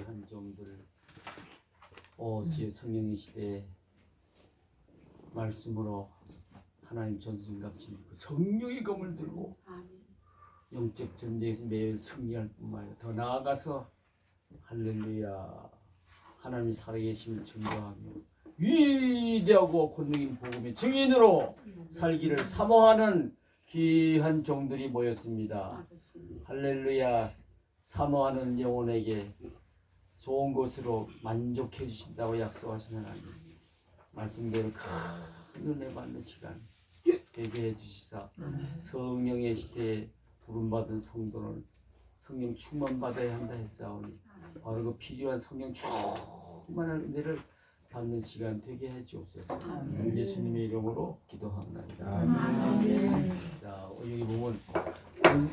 한 종들 지혜 성령의 시대에 말씀으로 하나님 전승 값진 성령의 검을 들고 영적 전쟁에서 매일 승리할 뿐만 아니라 더 나아가서 할렐루야 하나님이 살아계심을 증거하며 위대하고 권능인 복음의 증인으로 살기를 사모하는 귀한 종들이 모였습니다. 할렐루야. 사모하는 영혼에게 좋은 것으로 만족해 주신다고 약속하신 하나님, 말씀대로 큰 은혜 받는 시간 되게 해 주시사 성령의 시대에 부름받은 성도는 성령 충만 받아야 한다 했사오니 바로 그 필요한 성령 충만한 은혜를 받는 시간 되게 해 주옵소서. 예수님의 이름으로 기도합니다. 자, 여기 보면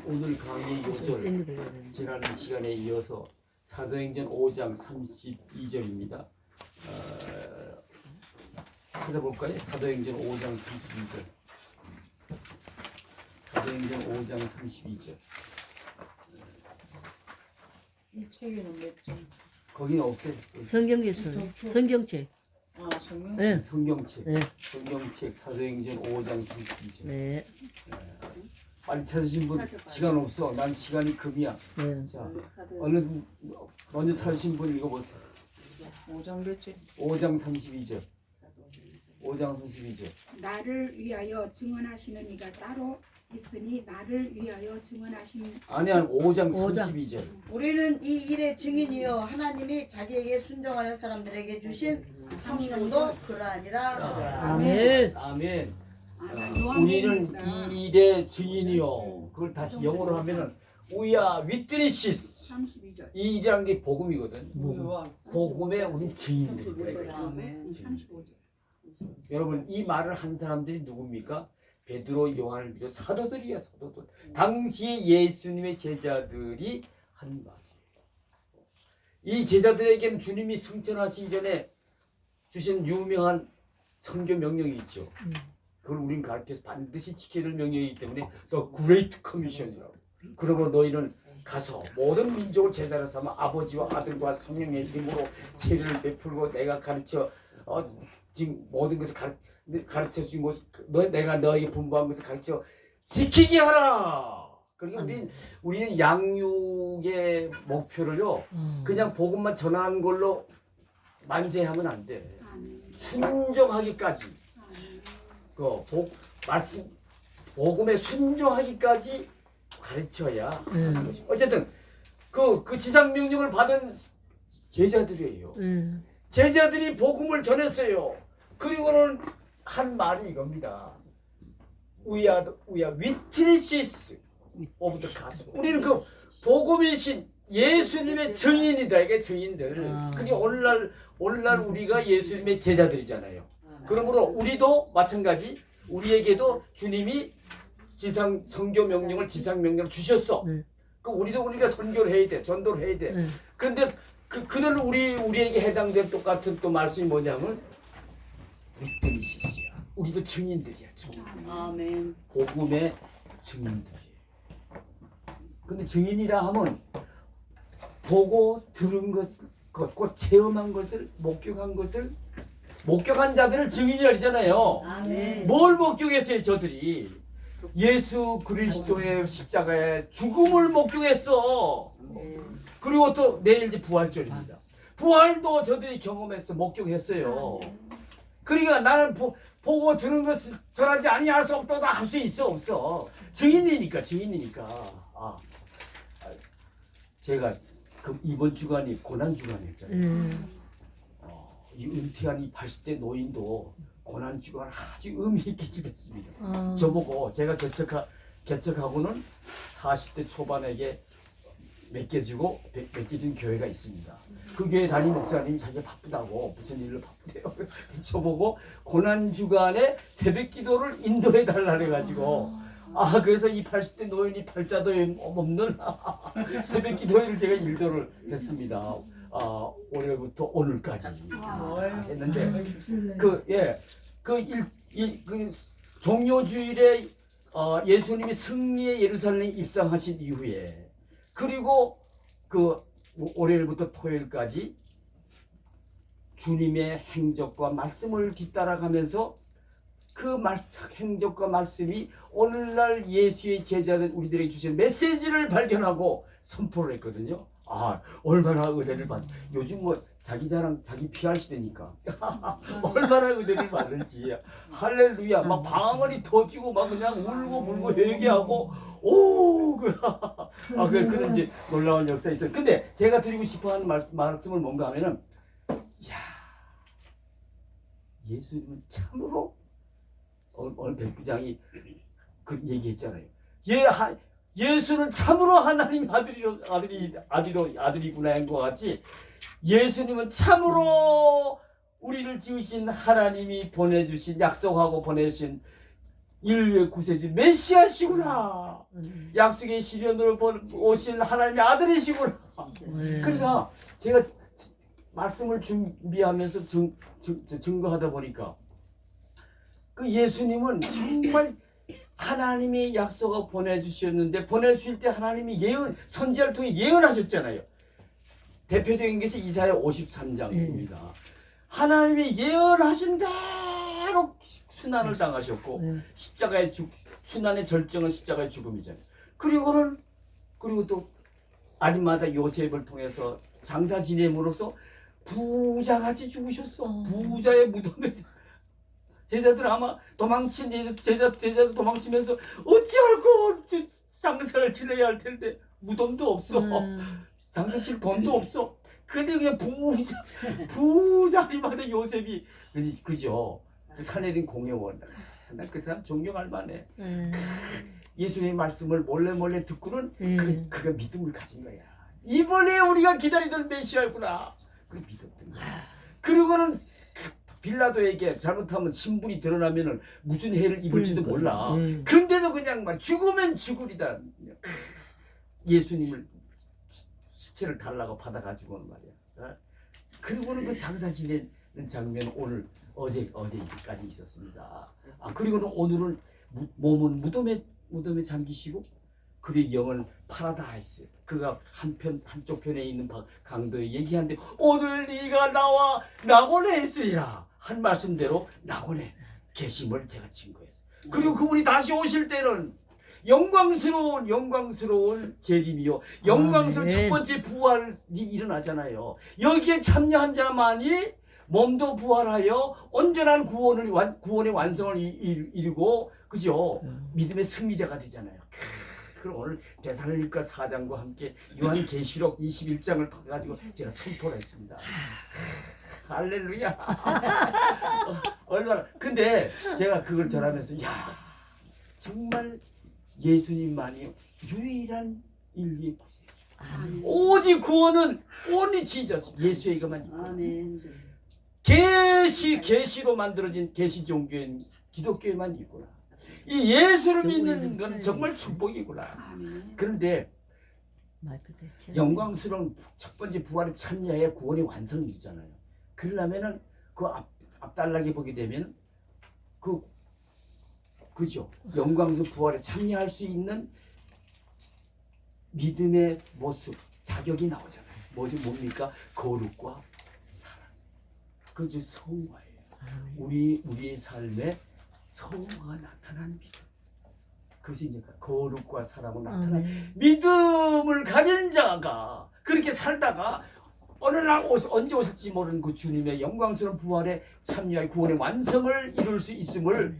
오늘 강의 요절 지난 시간에 이어서 사도행전 5장 32절입니다. 찾아볼까요? 사도행전 5장 32절. 사도행전 5장 32절. 이 책에는 몇 장? 거기는 없어요. 성경에서 성경책. 아, 성경? 네. 성경책. 네. 성경책 사도행전 5장 32절. 네. 빨리 찾으신 분 시간 없어. 난 시간이 금이야. 네. 자, 얼른 먼저 찾으신 분 읽어보세요. 5장 몇 장? 5장 32절. 5장 32절. 나를 위하여 증언하시는 이가 따로 있으니 나를 위하여 증언하시는 아니야, 5장 5장. 32절. 우리는 이 일의 증인이요 하나님이 자기에게 순종하는 사람들에게 주신 성령도 그러하니라 하더라. 아멘. 아멘. 요한복음입니다. 우리는 이 일의 증인이요. 그걸 다시 영어로 하면은 We are witnesses. 32절. 이 일이라는 게 복음이거든. 요한. 복음의 우리 증인들. 아멘. 35절. 여러분, 이 말을 한 사람들이 누굽니까? 베드로, 요한을 비롯 사도들이야, 사도들. 당시에 예수님의 제자들이 한 말이에요. 이 제자들에게는 주님이 승천하시기 전에 주신 유명한 선교 명령이 있죠. 그걸 우리는 가르쳐서 반드시 지켜야 될 명령이기 때문에 The Great Commission이라고. 그러므로 너희는 가서 모든 민족을 제자로 삼아 아버지와 아들과 성령의 이름으로 세례를 베풀고 내가 가르쳐 지금 모든 것을 가르쳐 준 것을 내가 너에게 분부한 것을 가르쳐 지키게 하라. 그러니까 우리는 양육의 목표를요 그냥 복음만 전하는 걸로 만세하면 안 돼. 순종하기까지 말씀 복음에 순종하기까지 가르쳐야 하는 것이. 어쨌든 그 지상 명령을 받은 제자들이에요. 제자들이 복음을 전했어요. 그리고는 한 말이 이겁니다. We are witnesses of the gospel. 우리는 그 복음이신 예수님의 증인이다. 이게 증인들. 그게 오늘날 우리가 예수님의 제자들이잖아요. 그러므로 우리도 마찬가지 우리에게도 주님이 지상 선교 명령을 지상 명령을 주셨어. 그 우리가 선교를 해야 돼. 전도를 해야 돼. 그런데 그들은 우리에게 해당된 똑같은 또 말씀이 뭐냐면 witness야. 우리도 증인들이야. 증인. 아멘. 복음의 증인들이에요. 근데 증인이라 하면 보고 들은 것을 걷고 체험한 것을 목격한 자들을 증인이라 그러잖아요. 아멘. 뭘 목격했어요, 저들이? 예수 그리스도의 십자가의 죽음을 목격했어. 그리고 또 내일 이제 부활절입니다. 부활도 저들이 경험했어, 목격했어요. 그러니까 나는 보고 들은 것을 전하지 아니할 수 없도다 할 수 있어, 없어. 증인이니까. 제가 이번 주간이 고난 주간이었잖아요. 이 은퇴한 이 80대 노인도 고난 주간 아주 의미 있게 지냈습니다. 저보고 제가 개척하고는 40대 초반에게 맡겨주고 맡겨준 교회가 있습니다. 그 교회 담임 목사님이 자기가 바쁘다고 무슨 일로 바쁘대요. 저보고 고난 주간에 새벽 기도를 인도해 달라 그래가지고 그래서 이 80대 노인이 팔자도 없는 새벽 기도회를 제가 일도를 했습니다. 올해부터 오늘까지 했는데 그 종료주일에 예수님이 승리의 예루살렘에 입성하신 이후에 그리고 그 월요일부터 토요일까지 주님의 행적과 말씀을 뒤따라가면서 그 행적과 말씀이 오늘날 예수의 제자들 우리들에게 주신 메시지를 발견하고 선포를 했거든요. 아, 얼마나 은혜를 받. 요즘 뭐 자기 자랑 자기 PR 시대니까 얼마나 은혜를 받을지. 할렐루야. 막 방언이 터지고 막 그냥 울고 불고 회개하고 그런 이제 놀라운 역사 있어요. 근데 제가 드리고 싶어하는 말씀을 뭔가 하면은 야, 예수님은 참으로 오늘 백부장이 그 얘기했잖아요. 예수는 참으로 하나님 아들이구나 한 것 같이 예수님은 참으로 우리를 지으신 하나님이 보내주신 약속하고 보내주신 인류의 구세주 메시아시구나. 약속의 시련으로 오신 하나님의 아들이시구나. 그러니까 제가 말씀을 준비하면서 증거하다 보니까 그 예수님은 정말 하나님이 약속을 보내주셨는데 보내주실 때 하나님이 선지자를 통해 예언하셨잖아요. 대표적인 것이 이사야 53장입니다. 하나님이 예언하신 대로 순환을 당하셨고 십자가의 순환의 절정은 십자가의 죽음이잖아요. 그리고 또 아림마다 요셉을 통해서 장사 지냄으로써 부자같이 죽으셨어. 부자의 무덤에 제자들 아마 제자들 도망치면서 어찌할꼬 장사를 지내야 할 텐데 무덤도 없어. 장사 칠 돈도 없어. 근데 그냥 부자리마다 요셉이 그죠. 그 사내린 공회원. 난 그 사람 존경할 만해. 예수님의 말씀을 몰래 듣고는 그가 믿음을 가진 거야. 이번에 우리가 기다리던 메시아구나. 그 믿었던 거야. 그리고는 빌라도에게 잘못하면 신분이 드러나면은 무슨 해를 입을지도 몰라. 근데도 그냥 말 죽으면 죽으리다. 예수님을 시체를 달라고 받아가지고는 말이야. 그리고는 그 장사 지내는 장면 오늘 어제까지 있었습니다. 그리고는 오늘은 몸은 무덤에 잠기시고 그의 영은 파라다이스. 그가 한쪽 편에 있는 강도에 얘기하는데 오늘 네가 나와 낙원에 있으리라 한 말씀대로 낙원에 계심을 제가 증거했어요. 그리고 그분이 다시 오실 때는 영광스러운 재림이요 영광스러운 첫 번째 부활이 일어나잖아요. 여기에 참여한 자만이 몸도 부활하여 온전한 구원의 완성을 이루고 그죠? 믿음의 승리자가 되잖아요. 그럼 오늘 데살로니가 4장과 함께 요한계시록 21장을 가지고 제가 선포를 했습니다. 할렐루야. 얼마나 근데 제가 그걸 전하면서 야 정말 예수님만이 유일한 인류의 구세주. 오직 구원은 only Jesus 예수에게만 있고 계시로 만들어진 계시 종교인 기독교에만 있구나. 이 예수를 믿는 건 정말 축복이구나. 그런데 영광스러운 첫 번째 부활에 참여해야 구원의 완성이 있잖아요. 그러려면은 그 앞달락에 보게 되면 그죠? 영광스러운 부활에 참여할 수 있는 믿음의 모습, 자격이 나오잖아요. 뭡니까? 거룩과 사랑. 그죠? 성화예요. 우리의 삶에 성화가 나타나는 믿음. 그것이 이제 거룩과 사랑으로 나타나는 믿음을 가진 자가 그렇게 살다가 어느 날 언제 오실지 모르는 그 주님의 영광스러운 부활에 참여할 구원의 완성을 이룰 수 있음을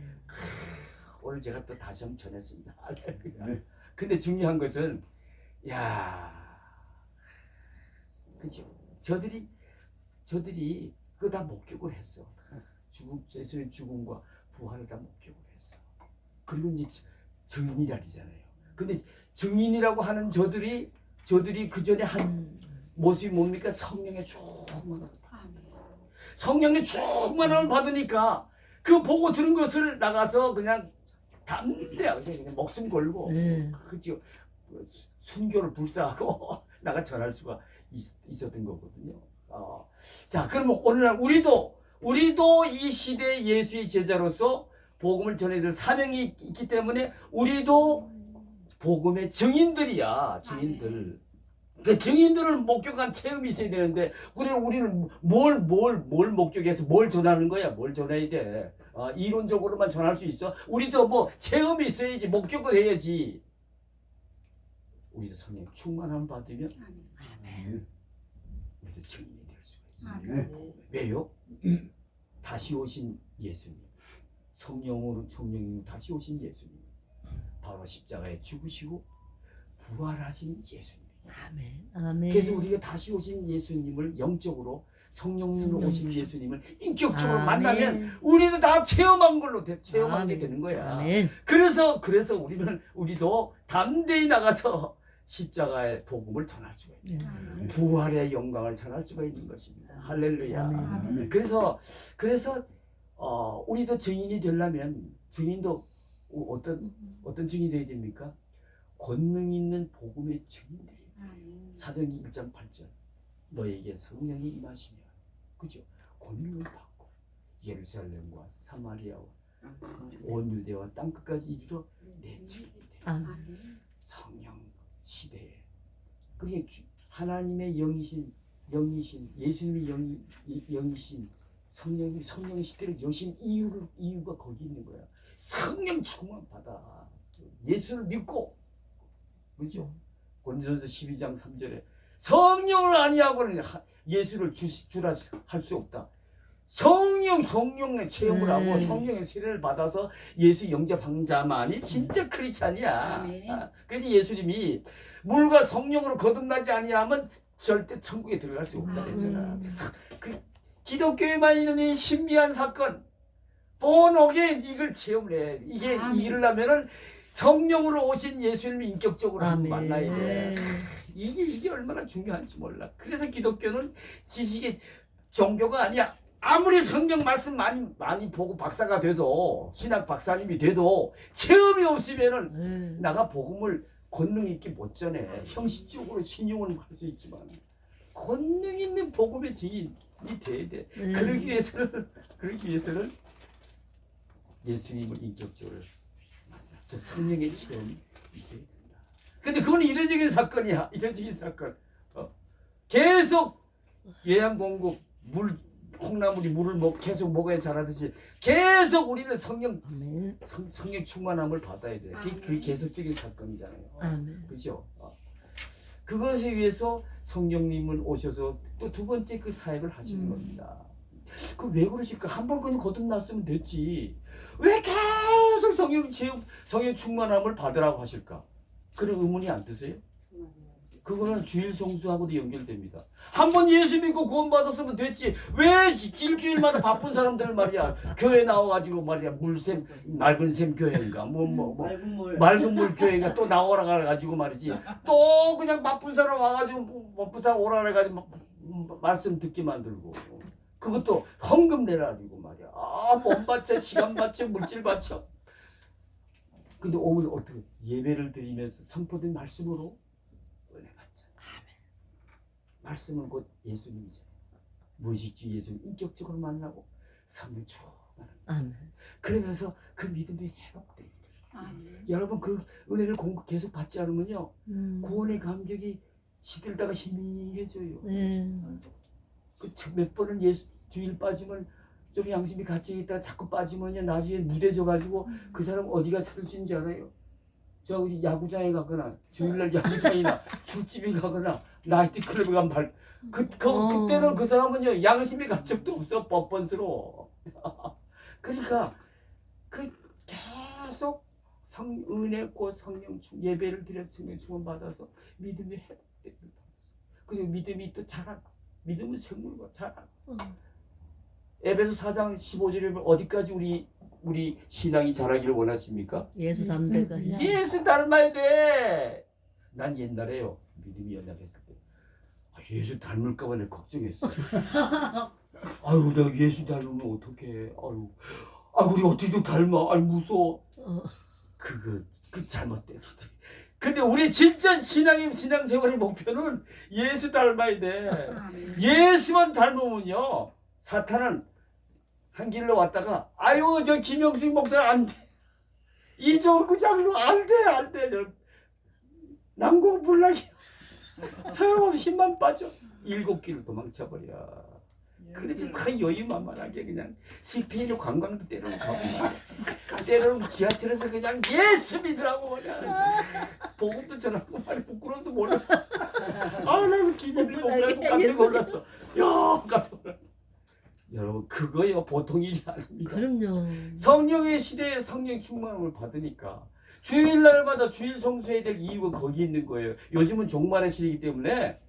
오늘 제가 또 다시 한번 전했습니다. 근데 중요한 것은 그죠? 저들이 그거 다 목격을 했어. 예수의 죽음과 부활을 다 목격을 했어. 그리고 이제 증인이라잖아요. 근데 증인이라고 하는 저들이 그 전에 한 모습이 뭡니까? 성령의 충만함을 받으니까 그 보고 들은 것을 나가서 그냥 담대하게 그냥 목숨 걸고 그죠? 순교를 불사하고 나가 전할 수가 있었던 거거든요. 자, 그러면 오늘날 우리도 이 시대 예수의 제자로서 복음을 전해야 될 사명이 있기 때문에 우리도 복음의 증인들이야. 증인들. 그 증인들을 목격한 체험이 있어야 되는데 우리는 뭘 목격해서 뭘 전하는 거야? 뭘 전해야 돼? 이론적으로만 전할 수 있어? 우리도 뭐 체험이 있어야지, 목격을 해야지. 우리도 성령 충만함 받으면 우리도 증인이 될 수가 있어요. 왜요? 다시 오신 예수님, 성령으로 다시 오신 예수님, 바로 십자가에 죽으시고 부활하신 예수님. 아멘. 아멘. 그래서 우리가 다시 오신 예수님을 영적으로 성령으로 오신 예수님을 인격적으로 아멘. 만나면 우리도 다 체험한 걸로 체험하게 아멘. 되는 거야. 아멘. 그래서 우리도 담대히 나가서 십자가의 복음을 전할 수가 있는, 부활의 영광을 전할 수가 있는 것입니다. 할렐루야. 아멘. 그래서 우리도 증인이 되려면 증인도 어떤 증인이 되어야 됩니까? 권능 있는 복음의 증인들이. 사도행전 1장 8절 너에게 성령이 임하시면, 그죠? 권능을 받고 예루살렘과 사마리아와 온 유대와 땅 끝까지 이르러 내 증인이 돼. 성령 시대에 그게 하나님의 영이신 예수님의 영이신 성령 시대를 여신 이유가 거기 있는 거야. 성령 충만 받아. 예수를 믿고, 그죠? 고린도전서 12장 3절에 성령을 아니하고는 예수를 주라 할 수 없다. 성령의 체험을 하고 성령의 세례를 받아서 예수 영접한 자만이 진짜 크리스찬이야. 그래서 예수님이 물과 성령으로 거듭나지 아니하면 절대 천국에 들어갈 수 없다 그랬잖아. 그래서 기독교에만 있는 이 신비한 사건, 본어게인 이걸 체험을 해. 이게 이르려면은 성령으로 오신 예수님을 인격적으로 한번 만나야 돼. 이게 얼마나 중요한지 몰라. 그래서 기독교는 지식의 종교가 아니야. 아무리 성경 말씀 많이 보고 박사가 돼도, 신학 박사님이 돼도 체험이 없으면은 나가 복음을 권능 있게 못 전해. 형식적으로 신용은 할 수 있지만 권능 있는 복음의 증인이 돼야 돼. 그러기 위해서는 예수님을 인격적으로 저 성령의 체험이 있어야 된다. 근데 그건 이례적인 사건이야. 이례적인 사건. 계속 예양 공급 콩나물이 물을 계속 먹어야 자라듯이 계속 우리는 성령 충만함을 받아야 돼. 그게 계속적인 사건이잖아요. 그렇죠? 그것에 위해서 성령님은 오셔서 또 두 번째 그 사역을 하시는 겁니다. 그 왜 그러실까? 한 번 그냥 거듭났으면 됐지. 왜 계속 성령 충만함을 받으라고 하실까? 그런 의문이 안 드세요? 그거는 주일 성수하고도 연결됩니다. 한 번 예수 믿고 구원 받았으면 됐지. 왜 일주일마다 바쁜 사람들 말이야 교회 나와가지고 말이야 맑은 샘 교회인가 맑은 물 교회가 또 나오라 가지고 말이지 또 그냥 바쁜 사람 와가지고 바쁜 사람 오라 그래가지고 말씀 듣게 만들고 그것도 헌금 내라니고 말이야. 몸 바쳐 시간 바쳐 물질 바쳐. 근데 오늘 어떻게 예배를 드리면서 선포된 말씀으로 은혜 받잖아. 말씀은 곧 예수님이잖아요. 무의식주 예수님 인격적으로 만나고 성령 충만합니다. 그러면서 그 믿음이 회복돼. 여러분 그 은혜를 계속 받지 않으면요 구원의 감격이 시들다가 희미해져요. 그 몇 번은 주일 빠지면 좀 양심이 갇혀 있다가 자꾸 빠지면요 나중에 무뎌져 가지고 그 사람 어디가 찾을 수 있는지 알아요? 저 야구장에 가거나 주일날 야구장이나 술집에 가거나 나이트클럽에 가면 그때는 그 사람은요 양심의 가책도 없어. 뻔뻔스러워. 그러니까 계속 은혜고 성령 예배를 드려서 성령 충만 받아서 믿음이 회복됩니다. 그리고 믿음이 또 자라. 믿음은 생물과 자라. 에베소 4장 15절에 보면 어디까지 우리 신앙이 자라기를 원하십니까? 예수 닮대가. 예수 닮아야 돼. 난 옛날에요 믿음이 연약했을 때 예수 닮을까봐 내가 걱정했어. 아유 내가 예수 닮으면 어떡해. 아유 우리 어떻게 닮아. 아유 무서워. 그 잘못된. 근데 우리 진짜 신앙생활의 목표는 예수 닮아야 돼. 예수만 닮으면요 사탄은 한 길로 왔다가 아유 저 김영식 목사 안 돼. 이종구 장로 안 돼. 저 난공불락이야. 소용없이 힘만 빠져. 7길을 도망쳐버려. 그래서 다 여유만만하게 그냥 스페인에 관광도 때로는 가고 때로는 지하철에서 그냥 예수 믿으라고 그냥 복음도 전하고 말이 부끄러움도 몰라. 나는 기분이 목사님 깜짝 놀랐어. 야 깜짝 놀랐어. 여러분 그거요 보통 일이 아닙니다. 그럼요. 성령의 시대에 성령 충만함을 받으니까 주일날마다 주일 성수해야 될 이유가 거기 있는 거예요. 요즘은 종말의 시대이기 때문에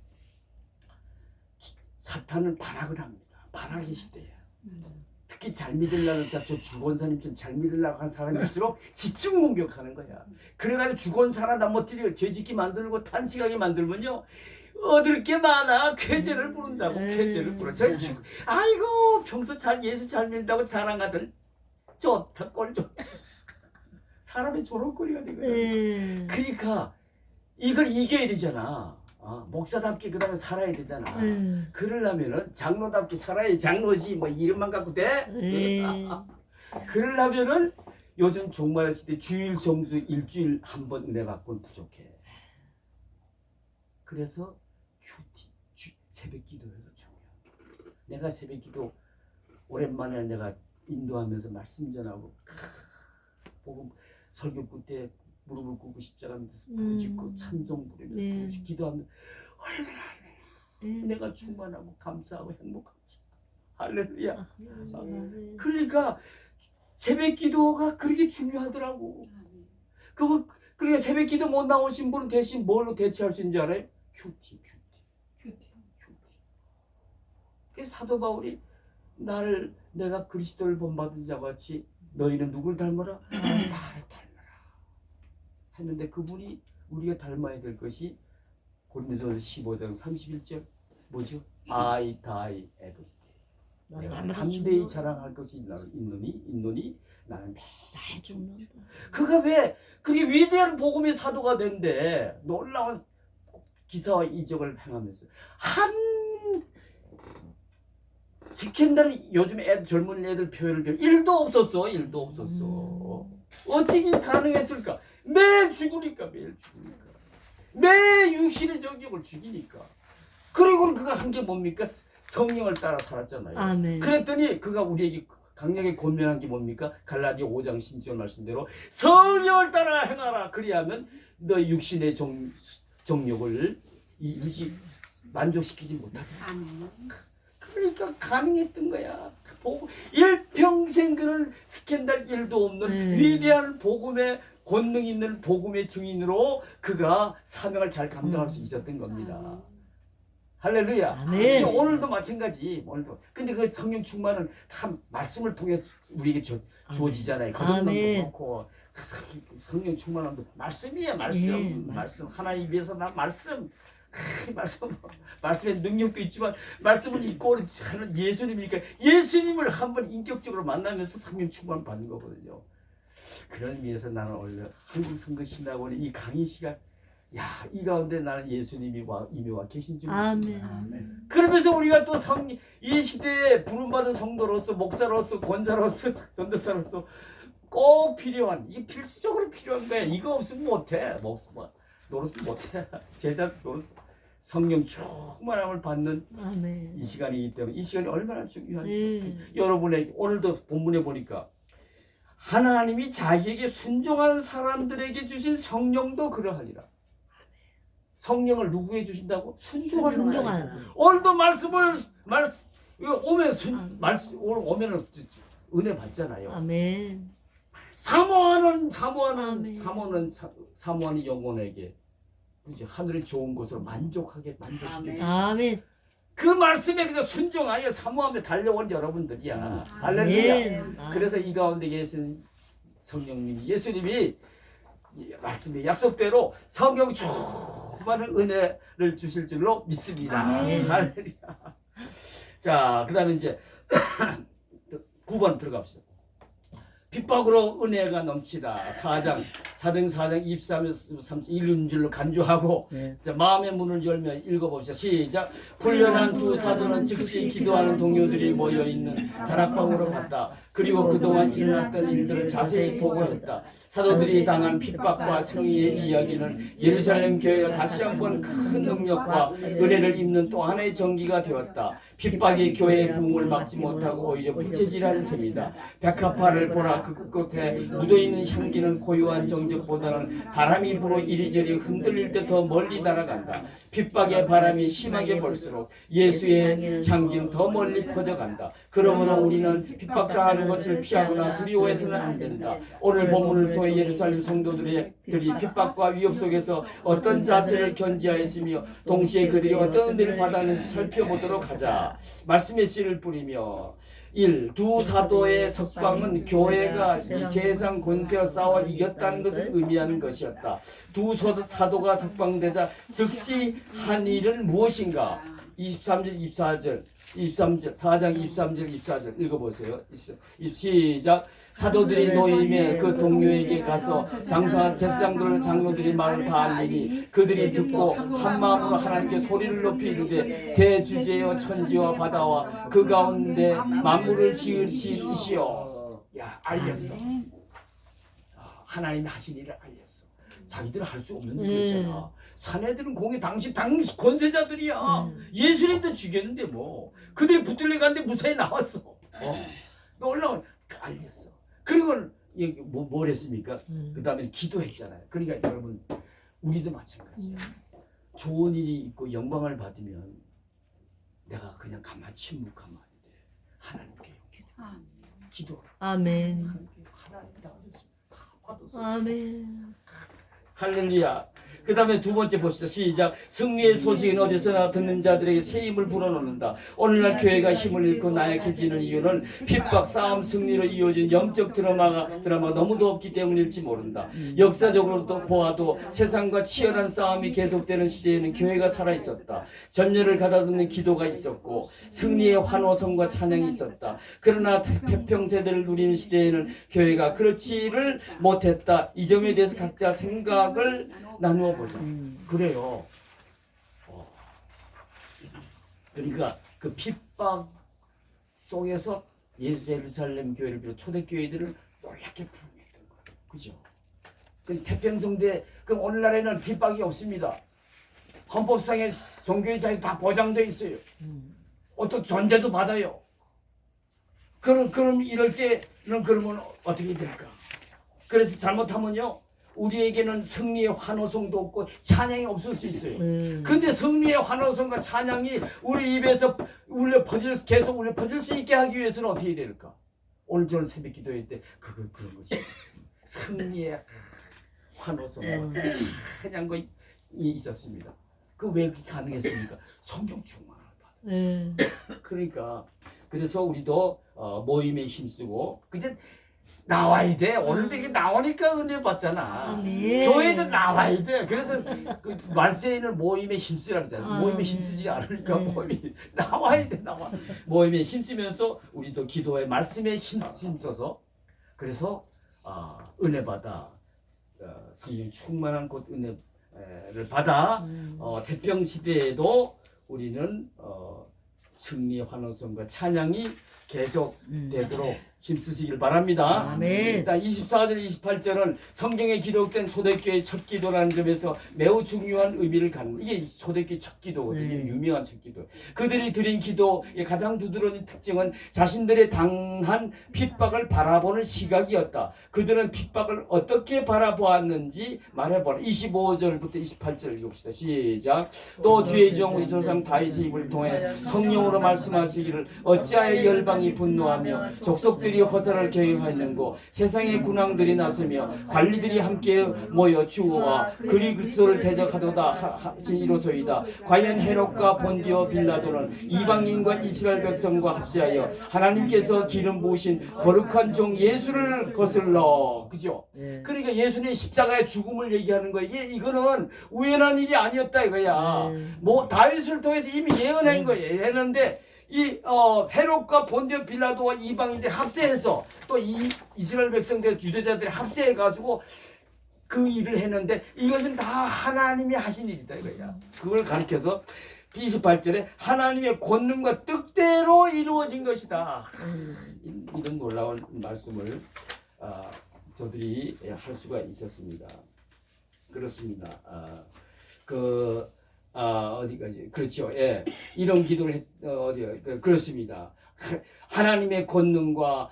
사탄은 발악을 합니다. 발악의 시대예요. 특히 잘 믿으려는 자, 저 주권사님처럼 잘 믿으려고 하는 사람일수록 집중 공격하는 거야. 그래가지고 주권사나 넘어뜨리고 죄짓게 만들고 탄식하게 만들면요 얻을 게 많아. 쾌재를 부른다고. 쾌재를 부르. 아이고 평소 잘 예수 잘 믿는다고 자랑하던 좋다 꼴 좋다. 사람의 조롱거리가 되거든. 그러니까 이걸 이겨야 되잖아. 목사답게 그 다음에 살아야 되잖아. 그러려면은 장로답게 살아야 장로지 뭐 이름만 갖고 돼? 그러려면은 요즘 종말 시대 주일 성수 일주일 한 번 은혜 갖고는 부족해. 그래서 큐티 새벽 기도가 중요해. 내가 새벽 기도 오랜만에 내가 인도하면서 말씀 전하고 복음 설교 때 무릎을 꿇고 십자가 밑에서 부르짖고 찬송 부르면서 기도하면 얼마나 내가 충만하고 감사하고 행복하지. 할렐루야. 그러니까 새벽 기도가 그렇게 중요하더라고. 그러니까 새벽 기도 못 나오신 분은 대신 뭘로 대체할 수 있는지 알아요? 큐티. 그래서 사도 바울이 내가 그리스도를 본받은 자와 같이 너희는 누굴 닮아라? 나를 닮아라. 했는데 그분이 우리가 닮아야 될 것이 고린도전서 15장 31절 뭐죠? I die every day. 내가 담대히 자랑할 것이 있노니 나는 매일 죽는다. 그가 왜 그렇게 위대한 복음의 사도가 된데 놀라운 기사와 이적을 행하면서 한 스캔들 요즘 젊은 애들 표현을 배워 1도 없었어. 어떻게 가능했을까? 매일 죽으니까. 매 육신의 정욕을 죽이니까. 그리고 그가 한 게 뭡니까? 성령을 따라 살았잖아요. 아멘. 그랬더니 그가 우리에게 강력하게 권면한 게 뭡니까? 갈라디아 5장 16절 말씀대로 성령을 따라 행하라. 그리하면 너 육신의 정욕을 이루지 만족시키지 못하겠다. 그러니까 가능했던 거야. 일평생 그는 스캔들 1도 없는 위대한 복음의 권능 있는 복음의 증인으로 그가 사명을 잘 감당할 수 있었던 겁니다. 할렐루야. 아멘. 오늘도 마찬가지. 오늘도. 근데 그 성령 충만은 다 말씀을 통해 우리에게 주어지잖아요. 거듭남도 그렇고 성령 충만함도 말씀이에요. 말씀. 하나님 위해서 나 말씀. 말씀의 능력도 있지만 말씀을 잊고 하는 예수님이니까 예수님을 한번 인격적으로 만나면서 성령 충만 받는 거거든요. 그런 의미에서 나는 원래 한국 선거 신학원의 이 강의 시간 이 가운데 나는 예수님이 이미 와 계신 줄 믿습니다. 그러면서 우리가 또 이 시대에 부름받은 성도로서 목사로서 권사로서 전도사로서 꼭 필요한 이게 필수적으로 필요한 거야. 이거 없으면 못해. 노릇 못해. 제자 노릇 성령 충만함을 받는 이 시간이기 때문에 이 시간이 얼마나 중요한지 여러분에게 오늘도 본문에 보니까 하나님이 자기에게 순종한 사람들에게 주신 성령도 그러하니라. 성령을 누구에게 주신다고? 순종하는 사람. 오늘도 오늘 오면은 은혜 받잖아요. 아멘. 사모하는 영혼에게 하늘의 좋은 것으로 만족시켜주시고 아멘. 그 말씀에 그저 순종하여 사모하며 달려온 여러분들이야. 할렐루야. 그래서 이 가운데 계신 성령님이 예수님이 말씀의 약속대로 성령 충만한 은혜를 주실 줄로 믿습니다. 할렐루야. 자, 그 다음에 이제 9번 들어갑시다. 핍박으로 은혜가 넘치다. 4장 23, 줄로 간주하고 네. 자, 마음의 문을 열며 읽어봅시다. 시작. 훈련한 두 사도는 즉시 기도하는 동료들이 모여있는 다락방으로 갔다. 그리고 그동안 일어났던 일들을 자세히 보고했다. 사도들이 당한 핍박과 승리의 이야기는 예루살렘 교회가 다시 한번 큰 능력과 은혜를 입는 또 하나의 전기가 되었다. 핍박이 교회의 부흥을 막지 못하고 오히려 부채질하는 셈이다. 백합화를 보라. 그 끝에 묻어있는 향기는 고요한 정적보다는 바람이 불어 이리저리 흔들릴 때 더 멀리 날아간다. 핍박의 바람이 심하게 불수록 예수의 향기는 더 멀리 퍼져간다. 그러므로 우리는 핍박당하는 것을 피하거나 두려워해서는 안 된다. 오늘 본문을 통해 예루살렘 성도들이 핍박과 위협 속에서 어떤 자세를 견지하였으며 동시에 그들이 어떤 은혜를 받았는지 살펴보도록 하자. 말씀의 씨를 뿌리며 1. 두 사도의 석방은 교회가 이 세상 권세와 싸워 이겼다는 것을 의미하는 것이었다. 두 사도가 석방되자 즉시 한 일은 무엇인가? 23절 24절 4장 23절 24절 읽어보세요. 시작. 사도들이 노임에 그 동료에게 가서 제사장들 장로들이 말을 다 알리니 그들이 듣고 한 마음으로 하나님께 소리를 높이 이르되 대주제여 천지와 바다와 그 가운데 만물을 지으시이시여. 야, 알렸어. 하나님이 하신 일을 알렸어. 자기들은 할 수 없는 일이잖아. 사내들은 공의 당시 권세자들이야. 예수님도 죽였는데 뭐. 그들이 붙들려 갔는데 무사히 나왔어. 놀라운 알렸어. 그리고 뭘 했습니까? 그 다음에 기도했잖아요. 그러니까 여러분 우리도 마찬가지야. 좋은 일이 있고 영광을 받으면 내가 그냥 가만히 침묵하면 안 돼. 하나님께 기도하라. 아멘. 하나님 다 받았어. 아멘. 할렐루야. 그 다음에 두 번째 봅시다. 시작. 승리의 소식은 어디서나 듣는 자들에게 새 힘을 불어넣는다. 오늘날 교회가 힘을 잃고 나약해지는 이유는 핍박, 싸움, 승리로 이어진 영적 드라마가 너무도 없기 때문일지 모른다. 역사적으로도 보아도 세상과 치열한 싸움이 계속되는 시대에는 교회가 살아있었다. 전열을 가다듬는 기도가 있었고 승리의 환호성과 찬양이 있었다. 그러나 태평세대를 누리는 시대에는 교회가 그렇지를 못했다. 이 점에 대해서 각자 생각을 나누어 보자. 그래요. 그러니까 그 핍박 속에서 예루살렘 교회를 비롯 초대교회들을 놀랍게 부흥했던 거예요. 그죠? 그 태평성대, 그럼 오늘날에는 핍박이 없습니다. 헌법상의 종교의 자유 다 보장되어 있어요. 어떤 존재도 받아요. 그럼 이럴 때는 그러면 어떻게 될까? 그래서 잘못하면요. 우리에게는 승리의 환호성도 없고 찬양이 없을 수 있어요. 근데 승리의 환호성과 찬양이 우리 입에서 계속 울려 퍼질 수 있게 하기 위해서는 어떻게 될까? 오늘 저는 새벽 기도회 때 그런 것이 승리의 환호성과 찬양과 있었습니다. 그 왜 그렇게 가능했습니까? 성경 충만을 받아요. 그러니까 그래서 우리도 모임에 힘쓰고 그제 나와야 돼. 오늘도 이게 나오니까 은혜 받잖아. 교회도 나와야 돼. 그래서 그 말세에는 모임에 힘쓰라 그러잖아. 모임에 힘쓰지 않으니까 모임이 나와야 돼. 모임에 힘쓰면서 우리도 기도에 말씀에 힘써서 그래서 은혜 받아 성령 충만한 곳 은혜를 받아 태평 시대에도 우리는 승리의 환호성과 찬양이 계속 되도록 힘쓰시길 바랍니다. 아멘. 일단 24절, 28절은 성경에 기록된 초대교회의 첫 기도라는 점에서 매우 중요한 의미를 갖는 이게 초대교회 첫 기도거든요. 유명한 첫 기도. 그들이 드린 기도의 가장 두드러진 특징은 자신들의 당한 핍박을 바라보는 시각이었다. 그들은 핍박을 어떻게 바라보았는지 말해보라. 25절부터 28절 읽읍시다. 시작. 또 주의 종 우리 조상 다윗의 입을 통해 성령으로 말씀하시기를 어찌하여 열방이 분노하며 족속들이 허사를 계획하였는고 세상의 군왕들이 나서며 관리들이 함께 모여 주와 그리스도를 대적하도다 이로소이다. 과연 헤롯과 본디오 빌라도는 이방인과 이스라엘 백성과 합세하여 하나님께서 기름 부으신 거룩한 종 예수를 거슬러. 그죠? 그러니까 예수님의 십자가의 죽음을 얘기하는 거예요. 이거는 우연한 일이 아니었다 이거야. 뭐 다윗을 통해서 이미 예언한 거예요. 했는데 이 헤롯과 본디오 빌라도와 이방인들 합세해서 또 이 이스라엘 백성들 유대자들이 합세해 가지고 그 일을 했는데 이것은 다 하나님이 하신 일이다 이거야. 그걸 가리켜서 28절에 하나님의 권능과 뜻대로 이루어진 것이다. 이런 놀라운 말씀을 저들이 할 수가 있었습니다. 그렇습니다. 어디까지 그렇죠. 예, 이런 기도를 그렇습니다. 하나님의 권능과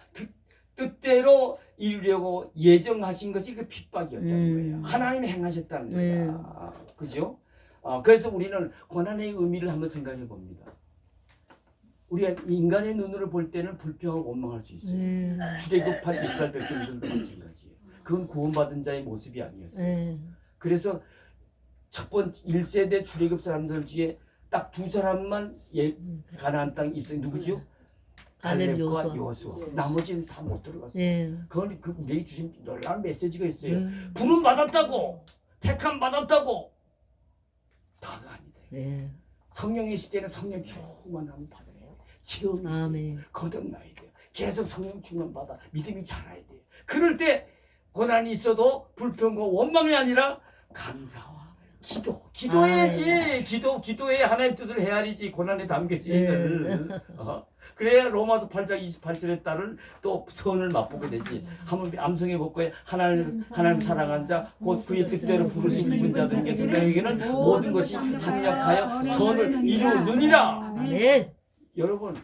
뜻대로 이루려고 예정하신 것이 그 핍박이었다는 거예요. 하나님이 행하셨다는 거야. 그죠? 그래서 우리는 고난의 의미를 한번 생각해 봅니다. 우리가 인간의 눈으로 볼 때는 불평하고 원망할 수 있어요. 출애굽한 이스라엘 백성들도 마찬가지예요. 그건 구원받은 자의 모습이 아니었어요. 그래서 첫 번째 1세대 출애굽 사람들 중에 딱 두 사람만 가나안 땅 입성 누구죠? 갈렙과 여호수아. 나머지는 다 못 들어갔어요. 그건 우리에게 주신 놀라운 메시지가 있어요. 부름 받았다고, 택함 받았다고 다가 아니다. 성령의 시대는 성령 충만함을 받아야 돼요. 체험이 있어요. 거듭나야 돼요. 계속 성령 충만 받아 믿음이 자라야 돼요. 그럴 때 고난이 있어도 불평과 원망이 아니라 감사와 기도해야지. 기도해야 하나님 뜻을 헤아리지. 고난에 담겨지. 그래야 로마서 8장 28절에 따른 또 선을 맛보게 되지. 한번 암송해 볼 거예요. 하나님 사랑한 자 곧 그의 뜻대로 부르신 이분 자들에게서 너에게는 모든 것이 합력하여 선을 이루느니라. 여러분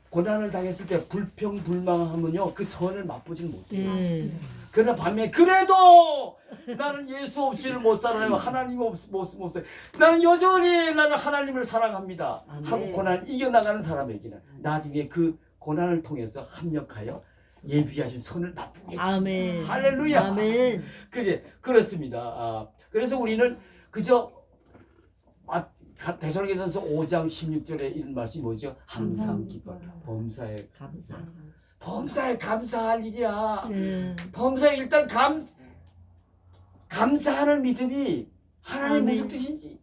고난을 당했을 때 불평불망하면요 그 선을 맛보지 못해요. 그러나 반면에 그래도 나는 예수 없이는 못 살아요. 하나님 없이 못 살아요. 나는 여전히 나는 하나님을 사랑합니다. 하고 고난을 이겨나가는 사람에게는 나중에 그 고난을 통해서 합력하여 예비하신 선을 맛보게 해주십니다. 할렐루야. 아멘. 그지? 그렇습니다. 그래서 우리는 그저 데살로니가전서 5장 16절에 이런 말씀이 뭐죠? 항상 기뻐. 범사에 감사할 일이야. 범사에 일단 감사하는 믿음이 하나님 무슨 뜻인지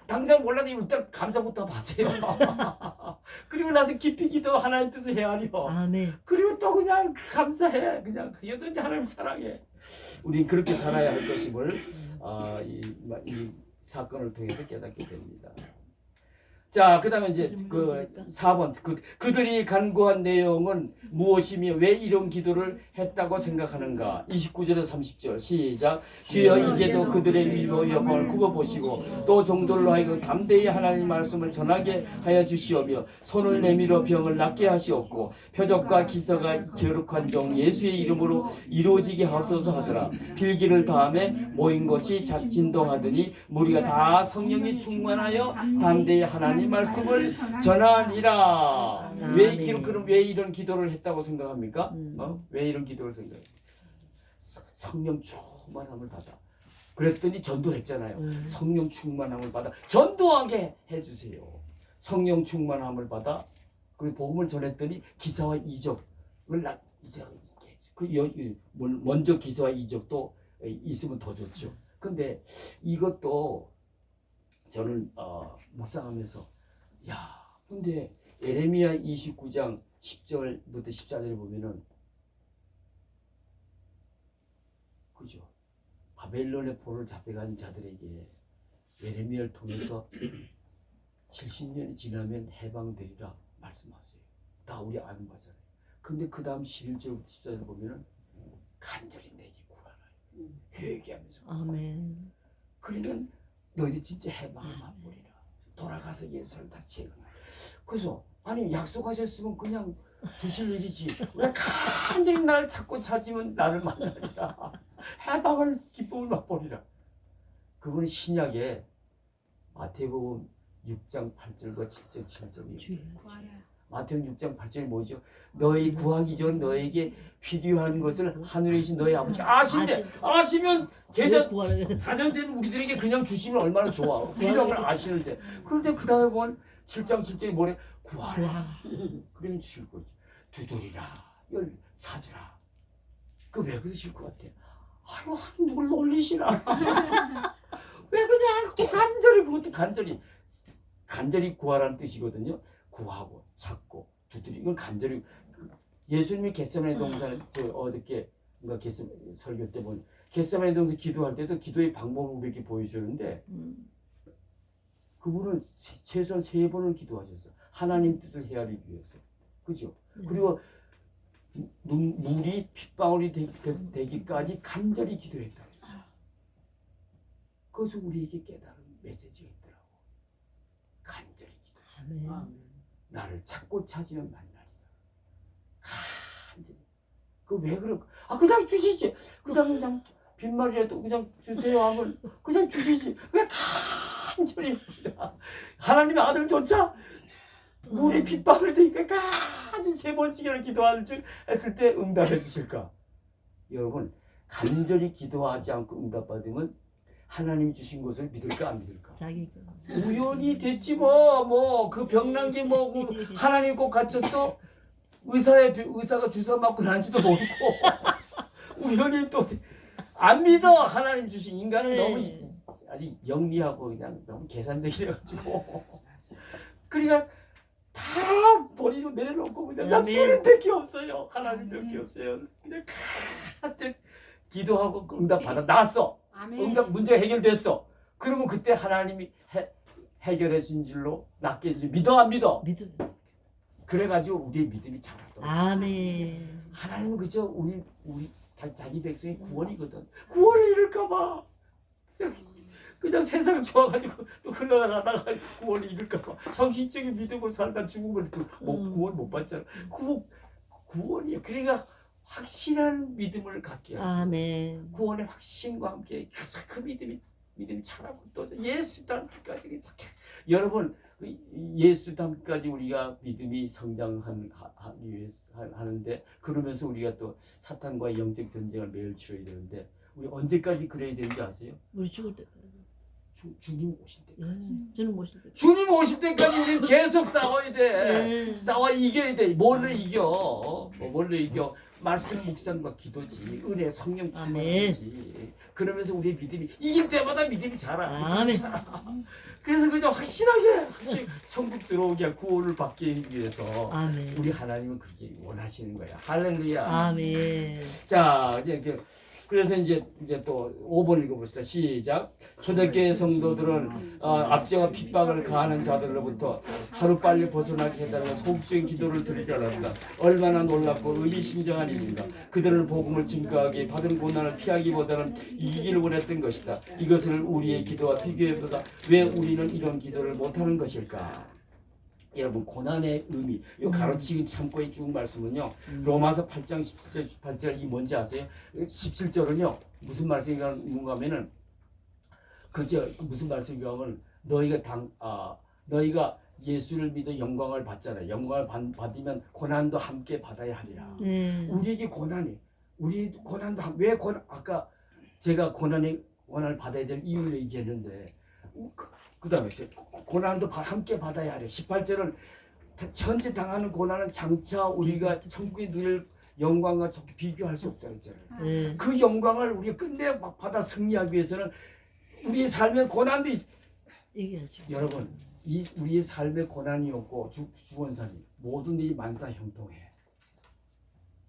당장 몰라도 일단 감사부터 하세요. 그리고 나서 깊이 기도 하나님 뜻을 헤아려. 그리고 또 그냥 감사해. 그냥 여전히 하나님 사랑해. 우린 그렇게 살아야 할 것임을 이 사건을 통해서 깨닫게 됩니다. 자, 그다음에 이제 그 4번 그들이 간구한 내용은 무엇이며 왜 이런 기도를 했다고 생각하는가? 29절에서 30절 시작. 주여 이제도 그들의 위로 여방을 굽어보시고 또 종들로 하여금 담대히 하나님 말씀을 전하게 하여 주시오며 손을 내밀어 병을 낫게 하시옵고 표적과 기사가 거룩한 종 예수의 이름으로 이루어지게 하옵소서 하더라. 필기를 다음에 모인 것이 진동하더니 무리가 다 성령이 충만하여 담대히 하나님 말씀을 전하니라. 왜 이런 기도를 했다고 생각합니까? 왜 이런 기도를 생각해요? 성령 충만함을 받아. 그랬더니 전도를 했잖아요. 성령 충만함을 받아 전도하게 해주세요. 성령 충만함을 받아 그리고 복음을 전했더니 기사와 이적을 먼저 기사와 이적도 있으면 더 좋죠. 근데 이것도 저는 묵상하면서 근데 예레미야 29장 10절부터 14절 보면은 그죠? 바벨론의 포로를 잡혀간 자들에게 예레미야를 통해서 70년이 지나면 해방되리라 말씀하세요. 다 우리 아는 거잖아요. 근데 그 다음 11절부터 14절 보면은 간절히 내게 구하라. 회개하면서. 아멘. 그러면 너희들 진짜 해방을 맛보리라. 돌아가서 예수를 다시 재건하라. 그래서 아니 약속하셨으면 그냥 주실 일이지 왜 간절히 나를 찾으면 나를 만나리라. 해방을 기쁨을 맛보리라. 그건 신약의 마태복음 6장 8절과 7절 7절이에요. 마태복음 6장 8절이 뭐죠? 너희 구하기 전 너에게 필요한 것을 하늘에 계신 너희 아버지 아신대. 아시면 제자 자녀된 우리들에게 그냥 주시면 얼마나 좋아. 필요한 걸 아시는데. 그런데 그 다음에 보면 7장 7절이 뭐래? 구하라. 그러면 주실 거지. 두드리라. 찾으라. 그 왜 그러실 것 같아? 아유, 누굴 놀리시나? 왜 그냥 또 간절히 그것도 간절히 구하라는 뜻이거든요. 구하고 찾고 두드리고 이건 간절히 예수님이 겟세마네 동산 저 어저께 그러니까 설교 때 보면 겟세마네 동산 기도할 때도 기도의 방법을 이렇게 보여주는데 그분은 최소한 3번을 기도하셨어요. 하나님 뜻을 헤아리기 위해서. 그죠? 그리고 물이 핏방울이 되기까지 간절히 기도했다. 그것은 우리에게 깨달은 메시지가 있더라고. 간절히 기도. 아멘. 나를 찾고 찾으면 만나리라. 간절히. 그 왜 그럴까? 그냥 주시지. 그냥 빈말이라도 그냥 주세요 하면 그냥 주시지. 왜 간절히 하나님의 아들조차 물이 핏방울이 되니까 간절히 3번씩이나 기도하는 줄 했을 때 응답해 주실까? 여러분 간절히 기도하지 않고 응답받으면 하나님이 주신 것을 믿을까 안 믿을까? 자기가 우연히 됐지 뭐 그 병난 게 뭐 하나님 꼭 갖췄어? 의사가 주사 맞고 난지도 모르고 우연히 또 안 믿어. 하나님 주신 인간은 너무 아주 영리하고 그냥 너무 계산적이래가지고 그러니까 다 머리로 내려놓고 그냥 나 주님밖에 없어요. 하나님밖에 없어요. 그냥 간절히 기도하고 응답 받아 나왔어. 아멘. 응답 문제 해결됐어. 그러면 그때 하나님이 해결해 준 줄로 낫게 해준 믿어 안 믿어? 믿어. 그래가지고 우리의 믿음이 자라더라고. 아멘. 하나님은 그저 우리 자기 백성의 구원이거든. 구원을 잃을까봐 그냥 세상 좋아가지고 또 흘러나가다가 구원을 잃을까봐 형식적인 믿음으로 살다 죽은 걸 구원 못 받잖아. 구원이야. 그러니까 확실한 믿음을 갖게 하고 아멘. 구원의 확신과 함께 계속 그 믿음이 자라고 또 예수 닮기까지 여러분 예수 닮기까지 우리가 믿음이 성장하기 위해서 하는데 그러면서 우리가 또 사탄과의 영적 전쟁을 매일 치러야 되는데 우리 언제까지 그래야 되는지 아세요? 우리 죽을 때. 주님 오실 때. 주님 오실 때. 주님 오실 때까지 우리는 계속 싸워야 돼. 네. 싸워 이겨야 돼. 뭘로 이겨? 뭘로 이겨? 말씀 묵상과 기도지. 은혜 성령 충만하지. 그러면서 우리의 믿음이 이길 때마다 믿음이 자라. 아멘. 그래서 그저 확실하게 천국 들어오게 구원을 받기 위해서 아멘. 우리 하나님은 그렇게 원하시는 거야. 할렐루야. 아멘. 자 이제 그래서 이제 또 5번 읽어봅시다. 시작. 초대교회 성도들은 압제와 핍박을 가하는 자들로부터 하루빨리 벗어나게 해달라는 소극적인 기도를 드리지 않았다. 얼마나 놀랍고 의미심장한 일인가. 그들은 복음을 증거하기 받은 고난을 피하기보다는 이기기를 원했던 것이다. 이것을 우리의 기도와 비교해보다 왜 우리는 이런 기도를 못하는 것일까? 여러분 고난의 의미 이 가로치기 참고의 쭉 말씀은요 로마서 8장 17절 이 뭔지 아세요? 17절은요 무슨 말씀인가 하면은 그저 무슨 말씀인가 하면 너희가 예수를 믿어 영광을 받잖아요. 영광을 받으면 고난도 함께 받아야 하리라. 우리에게 고난이 우리 고난도 왜 아까 제가 고난을 받아야 될 이유를 얘기했는데 그 다음에 고난도 함께 받아야 하래. 18절은 현재 당하는 고난은 장차 우리가 천국에 누릴 영광과 비교할 수 없다고 했잖아요. 그 영광을 우리가 끝내 받아 승리하기 위해서는 우리의 삶의 고난도 이겨야죠. 여러분 우리의 삶의 고난이 없고 주원사님 모든 일이 만사형통해.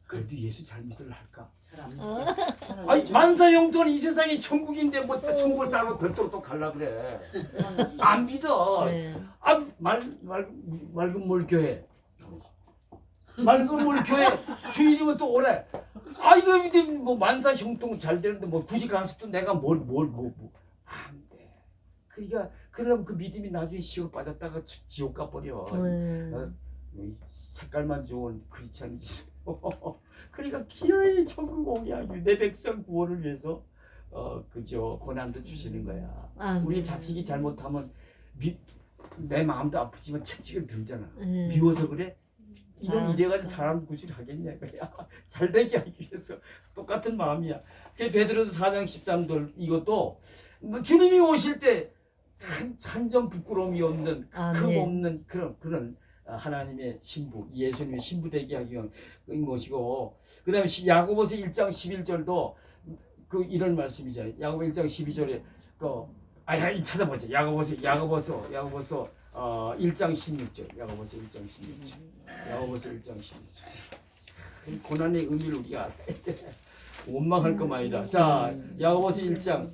그래도 예수 잘 믿으려 할까? 아니 만사형통은 이 세상이 천국인데 뭐 천국을 따로 별도로 또 갈라 그래. 안 믿어. 맑은 물 교회. 맑은 물 교회 주인이면 또 오래. 이거 이제 뭐 만사형통 잘 되는데 뭐 굳이 가서 또 내가 안 돼. 그러니까 그러면 그 믿음이 나중에 시골 빠졌다가 지옥 가버려. 색깔만 좋은 크리스찬이지. 그러니까 기어이 천국 오게 하기 내 백성 구원을 위해서 그저 고난도 주시는 거야. 우리 자식이 잘못하면 내 마음도 아프지만 채찍을 들잖아. 미워서 그래? 이래가지고 사람 구실하겠냐 이거야. 잘되게 하기 위해서 똑같은 마음이야. 베드로서 4장 13절 이것도 주님이 오실 때 한 점 부끄러움이 없는 흠 없는 그런 하나님의 신부 예수님의 신부 되게 하기 위한 것이고 그 다음에 야고보서 1장 11절도 그 이런 말씀이죠. 야고보 1장 12절에 찾아보자. 야고보서 1장 16절. 야고보서 1장 16절. 야고보서 1장 16절. 고난의 의미를 우리가 원망할 것만 아니라. 자, 야고보서 1장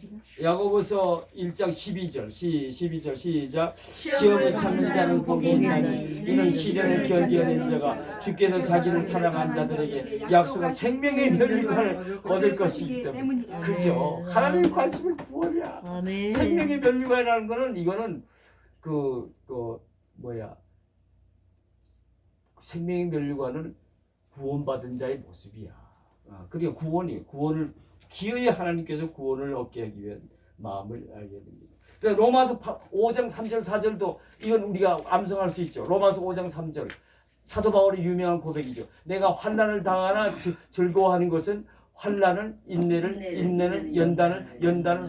12절 12절 시작. 시험을 참는 자는 복이 있나니 이는 시련을 견디어낸 자가 주께서 자기를 사랑한 자들에게 약속한 생명의 면류관을 얻을 것이기 때문에. 그죠? 하나님 관심은 구원이야. 아멘. 생명의 면류관이라는 거는 이거는 생명의 면류관은 구원받은 자의 모습이야. 그리고 구원을 기어이 하나님께서 구원을 얻게 하기 위한 마음을 알게 됩니다. 그러니까 로마서 5장 3절 4절도 이건 우리가 암송할 수 있죠. 로마서 5장 3절 사도 바울의 유명한 고백이죠. 내가 환난을 당하나 즐거워하는 것은 환난은 인내는 연단은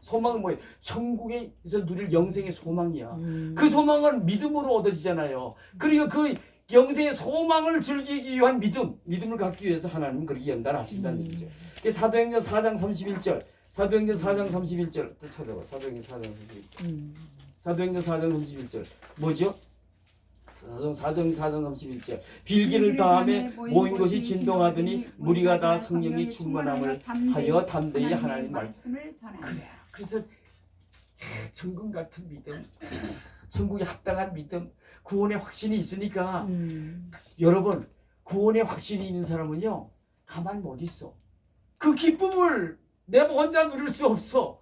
소망은 뭐예요? 천국에서 누릴 영생의 소망이야. 그 소망은 믿음으로 얻어지잖아요. 그리고 그 영생의 소망을 즐기기 위한 믿음을 갖기 위해서 하나님은 그렇게 연단하신다는 얘기죠. 사도행전 4장 31절 사도행전 4장 31절 또 찾아봐. 사도행전 4장 31절 사도행전 4장 31절 뭐죠? 사도행전 4장 31절 빌기를 다음에 모인 것이 진동하더니 무리가 다 성령이 충만함을 하여 담대히 하나님 말씀을 전하니라. 그래서 천국 같은 믿음, 천국에 합당한 믿음, 구원의 확신이 있으니까 여러분 구원의 확신이 있는 사람은요 가만 못 있어. 그 기쁨을 내가 혼자 누릴 수 없어.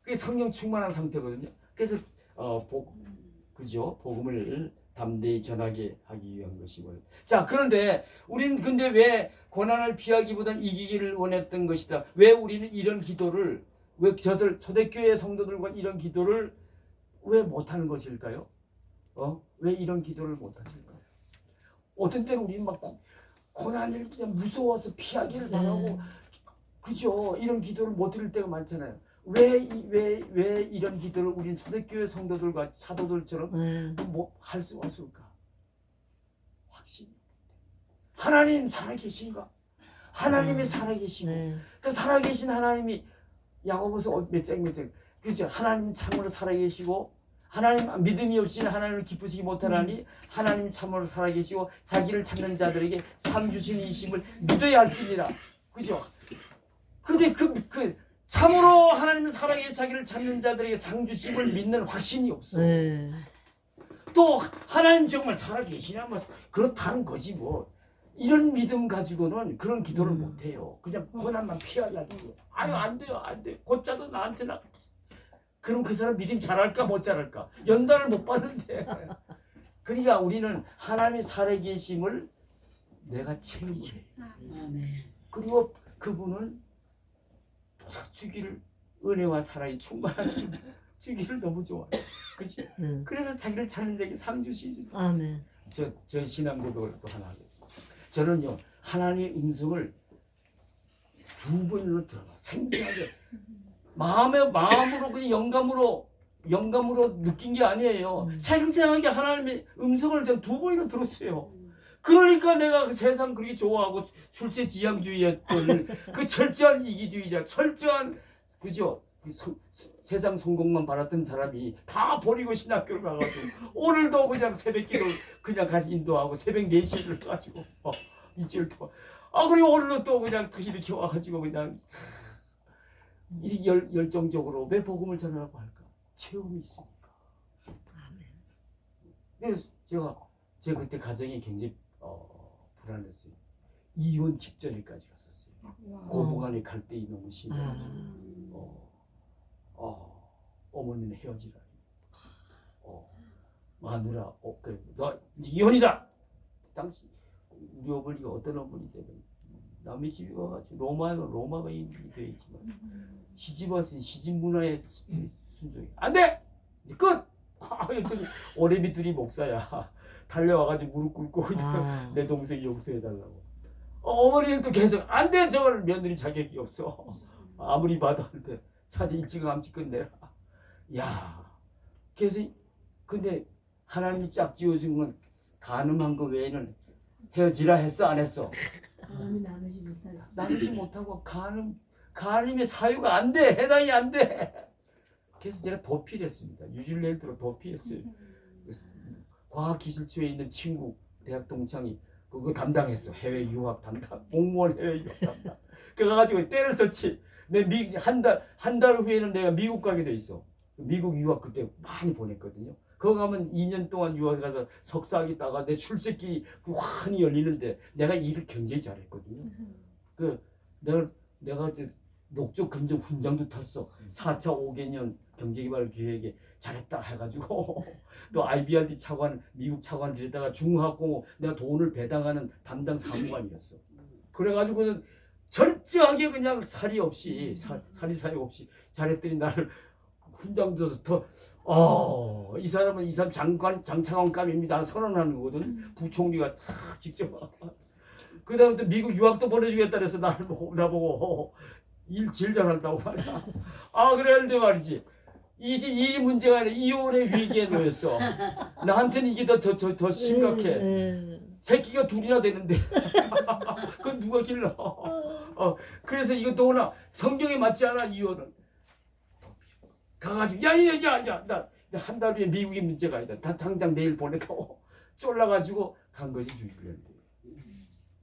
그게 성령 충만한 상태거든요. 그래서 복음을 담대히 전하게 하기 위한 것이고요. 자, 그런데 우리는 근데 왜 고난을 피하기보단 이기기를 원했던 것이다. 왜 우리는 이런 기도를 왜 초대교회 성도들과 이런 기도를 왜 못하는 것일까요? 왜 이런 기도를 못하실까요? 어떤 때는 우리는 막 고난을 그냥 무서워서 피하기를 바라고 그죠? 이런 기도를 못 드릴 때가 많잖아요. 왜 이런 기도를 우린 초대교회 성도들과 사도들처럼 할 수 없을까? 확신. 하나님 살아계신가? 하나님이 살아계시고 또 살아계신 하나님이 야고보서 몇 장 그죠? 하나님 참으로 살아계시고 하나님 믿음이 없이는 하나님을 기쁘시기 못하나니 하나님 참으로 살아계시고 자기를 찾는 자들에게 상 주시는 이심을 믿어야 할지니라. 그죠? 근데 그 참으로 하나님 살아계신 자기를 찾는 자들에게 상 주심을 믿는 확신이 없어. 또 하나님 정말 살아계시냐 뭐 그렇다는 거지 뭐. 이런 믿음 가지고는 그런 기도를 못 해요. 그냥 고난만 피하려고. 아유 안 돼요. 곧자도 나한테 나. 그럼 그 사람 믿음 잘할까 못 잘할까? 연단을 못 받는데. 그러니까 우리는 하나님의 살아계심을 내가 체험을 해. 그리고 그분은 주기를 은혜와 사랑이 충만하신 주기를 너무 좋아해요. 그렇지? 그래서 자기를 찾는 자에게 상 주시지. 아멘. 저 신앙 고백을 또 하나 하겠습니다. 저는요 하나님의 음성을 두 번으로 들어봐. 생생하게 마음으로 그냥 영감으로 느낀 게 아니에요. 생생하게 하나님의 음성을 전 두 번이나 들었어요. 그러니까 내가 그 세상 그렇게 좋아하고 출세지향주의였던 그 철저한 이기주의자, 철저한 그죠? 세상 성공만 바랐던 사람이 다 버리고 신학교를 가가지고 오늘도 그냥 새벽기도 그냥 같이 인도하고 새벽 4시를 가지고 일주일 동안 그리고 오늘도 또 그냥 이렇게 와가지고 그냥 이 열정적으로 왜 복음을 전하라고 할까? 체험이 있으니까. 그래서 제가 그때 가정이 굉장히 불안했어요. 이혼 직전까지 갔었어요. 고부간의 갈등이 너무 심해가지고 어머니는 헤어지라니. 마누라 너 이제 이혼이다. 당시 우리 어머니가 어떤 어머니냐면 남의 집에 와가지고 로마가 인이 되어 있지만 시집 와서 시집 문화에 순종해. 안 돼! 이제 끝! 그랬더니 오래비 둘이 목사야. 달려와가지고 무릎 꿇고 내 동생 용서해달라고. 어머니는 또 계속 안 돼! 저걸 며느리 자격이 없어. 아무리 봐도 안 돼. 차지 일찌감치 끝내라. 야, 그래서 근데 하나님이 짝 지어준 건 가늠한 거 외에는 헤어지라 했어 안 했어? 나누지 못하고 가늠의 사유가 안 돼. 해당이 안 돼. 그래서 제가 도피했습니다. 뉴질랜드로 도피했어요. 과학기술처에 있는 친구 대학 동창이 그거 담당했어. 해외 유학 담당, 공무원 해외 유학 담당. 그래가지고 때를 썼지. 한 달 후에는 내가 미국 가게 돼 있어. 미국 유학 그때 많이 보냈거든요. 거기 가면 2년 동안 유학에 가서 석사학위 따가 내 출세길이 그 환히 열리는데 내가 일을 굉장히 잘했거든요. 그 내가 이제 녹조 금정 훈장도 탔어. 4차 5개년 경제개발 기획에 잘했다 해가지고 또 IBRD 차관 미국 차관 데려다가 중화공업 내가 돈을 배당하는 담당 사무관이었어. 그래가지고 절저하게 그냥 사리 없이 사리 없이 잘했더니 나를 훈장 줘서 이 사람 장차관감입니다 선언하는 거거든. 부총리가 다 직접. 그다음에 미국 유학도 보내주겠다 그래서 나보고 일 제일 잘한다고 말이야. 그랬는데 말이지. 이 문제가 아니라 이혼의 위기에 놓였어. 나한테는 이게 더 심각해. 새끼가 둘이나 되는데 그건 누가 길러. 그래서 이것도 워낙 성경에 맞지 않아. 이혼은 가가지고 야야야야 나 한 달 후에 미국이 문제가 아니다. 다 당장 내일 보내고 쫄라가지고 간 거지. 뉴질랜드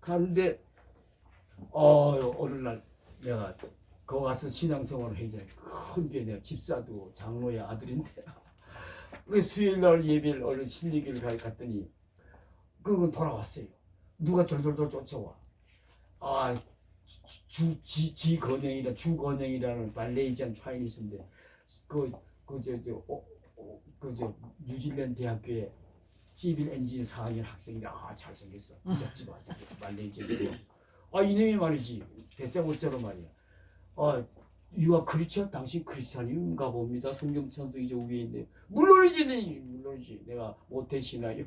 가는데 어느 날 내가 거기 가서 신앙생활을 해야 큰 교회 내가 집사도 장로의 아들인데 그 수요일날 예배를 얼른 신리교를 갔더니 그건 돌아왔어요. 누가 졸졸졸 쫓아와. 주건영이라는 말레이시안 차이니스인데 저 뉴질랜드 대학교에 시빌 엔진 4학년 학생인데 잘생겼어. 부잣집 아들 말레이시아로. 이놈이 말이지 대짜고짜로 말이야. 유아 크리스찬 당신 크리스찬인가 봅니다. 성경 찬송이 저 위에 있는데 물론이지 내가 모태신앙이요.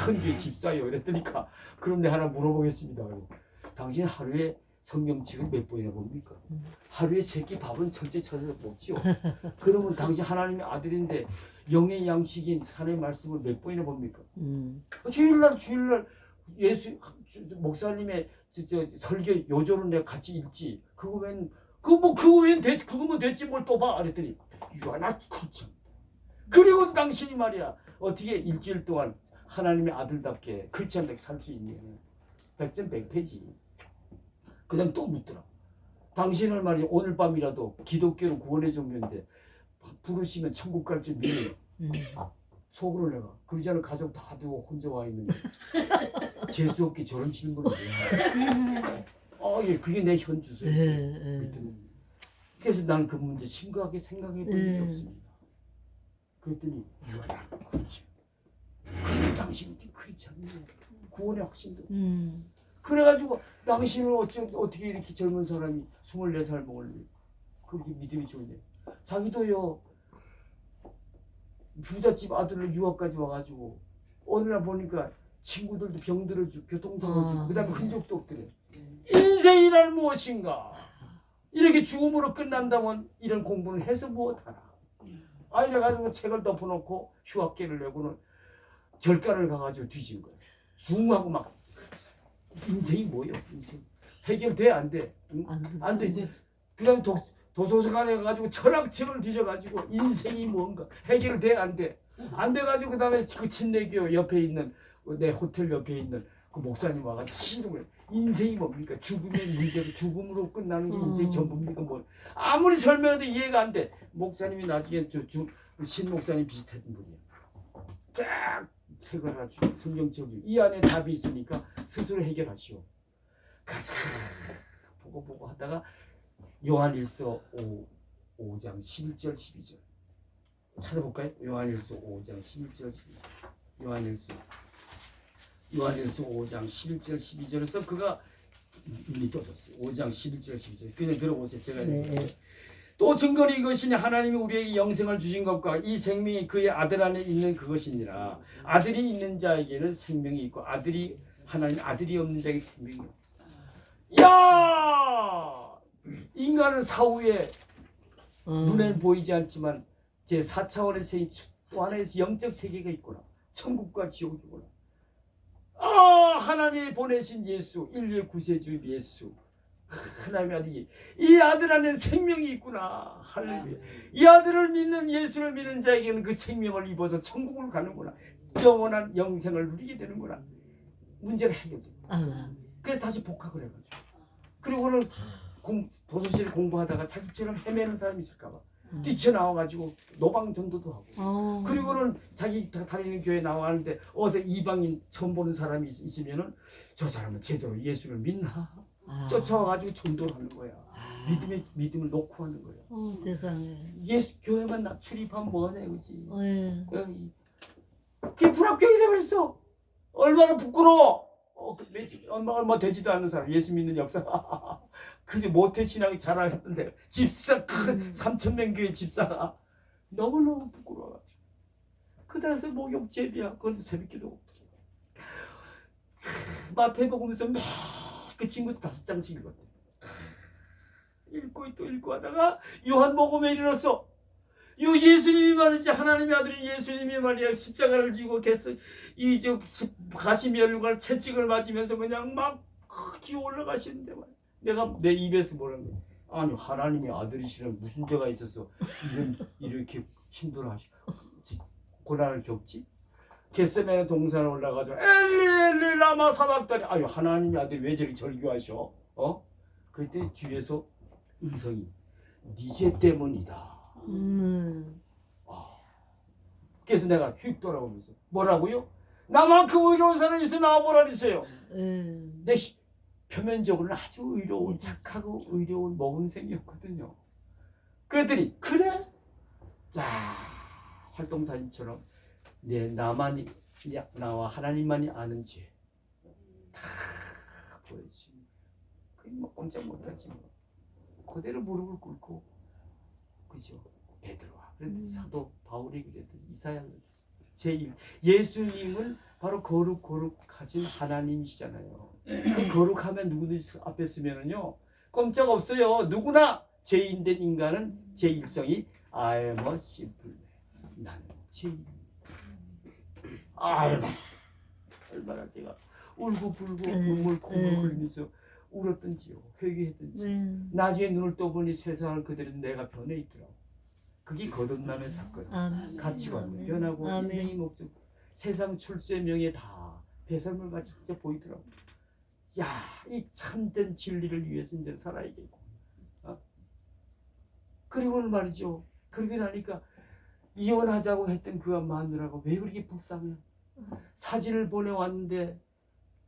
큰 게 집사요. 이랬더니까 그럼 내가 하나 물어보겠습니다. 당신 하루에 성경책을 몇 번이나 봅니까? 하루에 3끼 밥은 철저히 찾아서 먹지요. 그러면 당신 하나님의 아들인데 영의 양식인 하나님의 말씀을 몇 번이나 봅니까? 주일날 예수 목사님의 설교 요조를 내가 같이 읽지. 그거면 그거면 됐지 뭘 또 봐. 그랬더니 You are not Christian. 그리고 당신이 말이야 어떻게 일주일 동안 하나님의 아들답게 크리스찬답게 살 수 있니? 100점 100패지. 그 다음 또 묻더라. 당신을 말이야 오늘 밤이라도 기독교는 구원의 종교인데 부르시면 천국 갈 줄 믿는 속으로 내가 그러지 않은 가족 다 두고 혼자 와 있는데 재수 없게 저런 질문을 왜 그게 내 현주소였어요. 그래서 나는 그 문제 심각하게 생각해 본 적이 없습니다. 그랬더니 그렇지. 당신이 크리스찬이에요. 구원의 확신도. 그래가지고 당신은 어떻게 이렇게 젊은 사람이 24살 먹을래? 그렇게 믿음이 좋네. 자기도요 부잣집 아들로 유학까지 와가지고 어느 날 보니까 친구들도 병들어지고 교통사고지고 그다음에 흔적도 없더래. 인생이란 무엇인가? 이렇게 죽음으로 끝난다면 이런 공부를 해서 무엇하나? 이래가지고 책을 덮어놓고 휴학계를 내고는 절가를 가가지고 뒤진 거야. 숭하고 막 인생이 뭐예요? 인생 해결돼 안 돼? 응? 안 돼. 이제 그다음 도서관에 가가지고 철학책을 뒤져가지고 인생이 뭔가 해결돼 안 돼? 안 돼가지고 그다음에 그 친내교 옆에 있는 내 호텔 옆에 있는 그 목사님 와가지고 씨름을 인생이 뭡니까? 죽음의 문제로 죽음으로 끝나는 게 인생이 전부입니까? 뭐 아무리 설명해도 이해가 안 돼. 목사님이 나중에 신 목사님 비슷했던 분이야. 쫙 책을 하나 주 성경책을 이 안에 답이 있으니까 스스로 해결하시오. 가서 보고 하다가 요한일서 5장 11절 12절 찾아볼까요? 요한일서 5장 11절 12절 요한일서 5장 11절 12절에서 그가 눈이 떠졌어요. 5장 11절 12절 그냥 들어보세요. 제가 또 증거는 이것이니 하나님이 우리에게 영생을 주신 것과 이 생명이 그의 아들 안에 있는 그것이니라. 아들이 있는 자에게는 생명이 있고 하나님 아들이 없는 자에게 생명이 없다. 야! 인간은 사후에 눈에는 보이지 않지만 제 4차원의 세계 또 하나의 영적 세계가 있구나. 천국과 지옥이구나. 하나님이 보내신 예수, 인류의 구세주 예수. 하나님의 아들이 이 아들 안에 생명이 있구나. 할렐루야. 이 아들을 믿는 예수를 믿는 자에게는 그 생명을 입어서 천국을 가는구나. 영원한 영생을 누리게 되는구나. 문제가 해결돼. 그래서 다시 복학을 해가지고 그리고는 도서실 공부하다가 자기처럼 헤매는 사람이 있을까봐 뛰쳐나와가지고 노방전도도 하고 그리고는 자기 다니는 교회 나와는데 어디서 이방인 처음 보는 사람이 있으면은 저 사람은 제대로 예수를 믿나 쫓아와가지고 전도를 하는 거야. 믿음을 놓고 하는 거야. 세상에. 예수 교회만 나 출입하면 뭐하냐 이거지. 예. 그게 불합격이 돼버렸어. 얼마나 부끄러워. 얼마 되지도 않는 사람 예수 믿는 역사. 그게 모태 신앙이 자랑했던데 집사 큰 3,000명 교회 집사가 너무너무 부끄러워가지고 그다서 목욕제비야. 그것도 새벽기도 마태복음에서 그 친구 5장씩 읽었대. 읽고 또 읽고 하다가 요한복음에 이르렀어. 요 예수님이 말이지 하나님의 아들인 예수님이 말이야 십자가를 지고 이저 가시면류관 채찍을 맞으면서 그냥 막 기어 올라가시는데 말이야. 내가 내 입에서 뭐라는 거야. 아니 하나님의 아들이시는 무슨 죄가 있어서 이렇게 힘들어하시 고난을 겪지? 겟세마네 동산에 올라가서 엘리 라마 사박다니. 아유 하나님의 아들이 왜 저리 절규하셔? 그때 뒤에서 음성이 네 죄 때문이다. 그래서 내가 휙 돌아오면서 뭐라고요? 나만큼 의로운 사람이 있어 나와보라 그랬어요. 내 표면적으로는 아주 의로운 착하고 의로운 모범생이었거든요. 그랬더니 그래? 자 활동사진처럼 나와 하나님만이 아는 죄 다 보여지. 그게 뭐 꼼짝 못하지 뭐. 그대로 무릎을 꿇고 그죠? 베드로와 그런데 사도 바울이 그랬듯이 이사야 그랬듯이 제1 예수님은 바로 거룩하신 하나님이시잖아요. 그 거룩하면 누구든지 앞에 서면은요 꼼짝 없어요. 누구나 죄인 된 인간은 제 일성이 I am a simple man. 나는 죄인. 얼마나 제가 울고불고 눈물 콧물 흘리면서 울었던지요 회개했던지 나중에 눈을 떠보니 세상을 그대로 내가 변해 있더라고. 그게 거듭남의 사건. 가치관 변하고 인생의 목적 세상 출세 명예 다 배설물 같이 진짜 보이더라고. 야, 이 참된 진리를 위해서 이제 살아야겠고. 그리고는 말이죠. 그러고 나니까 이혼하자고 했던 그 마누라가 왜 그렇게 불쌍해? 사진을 보내왔는데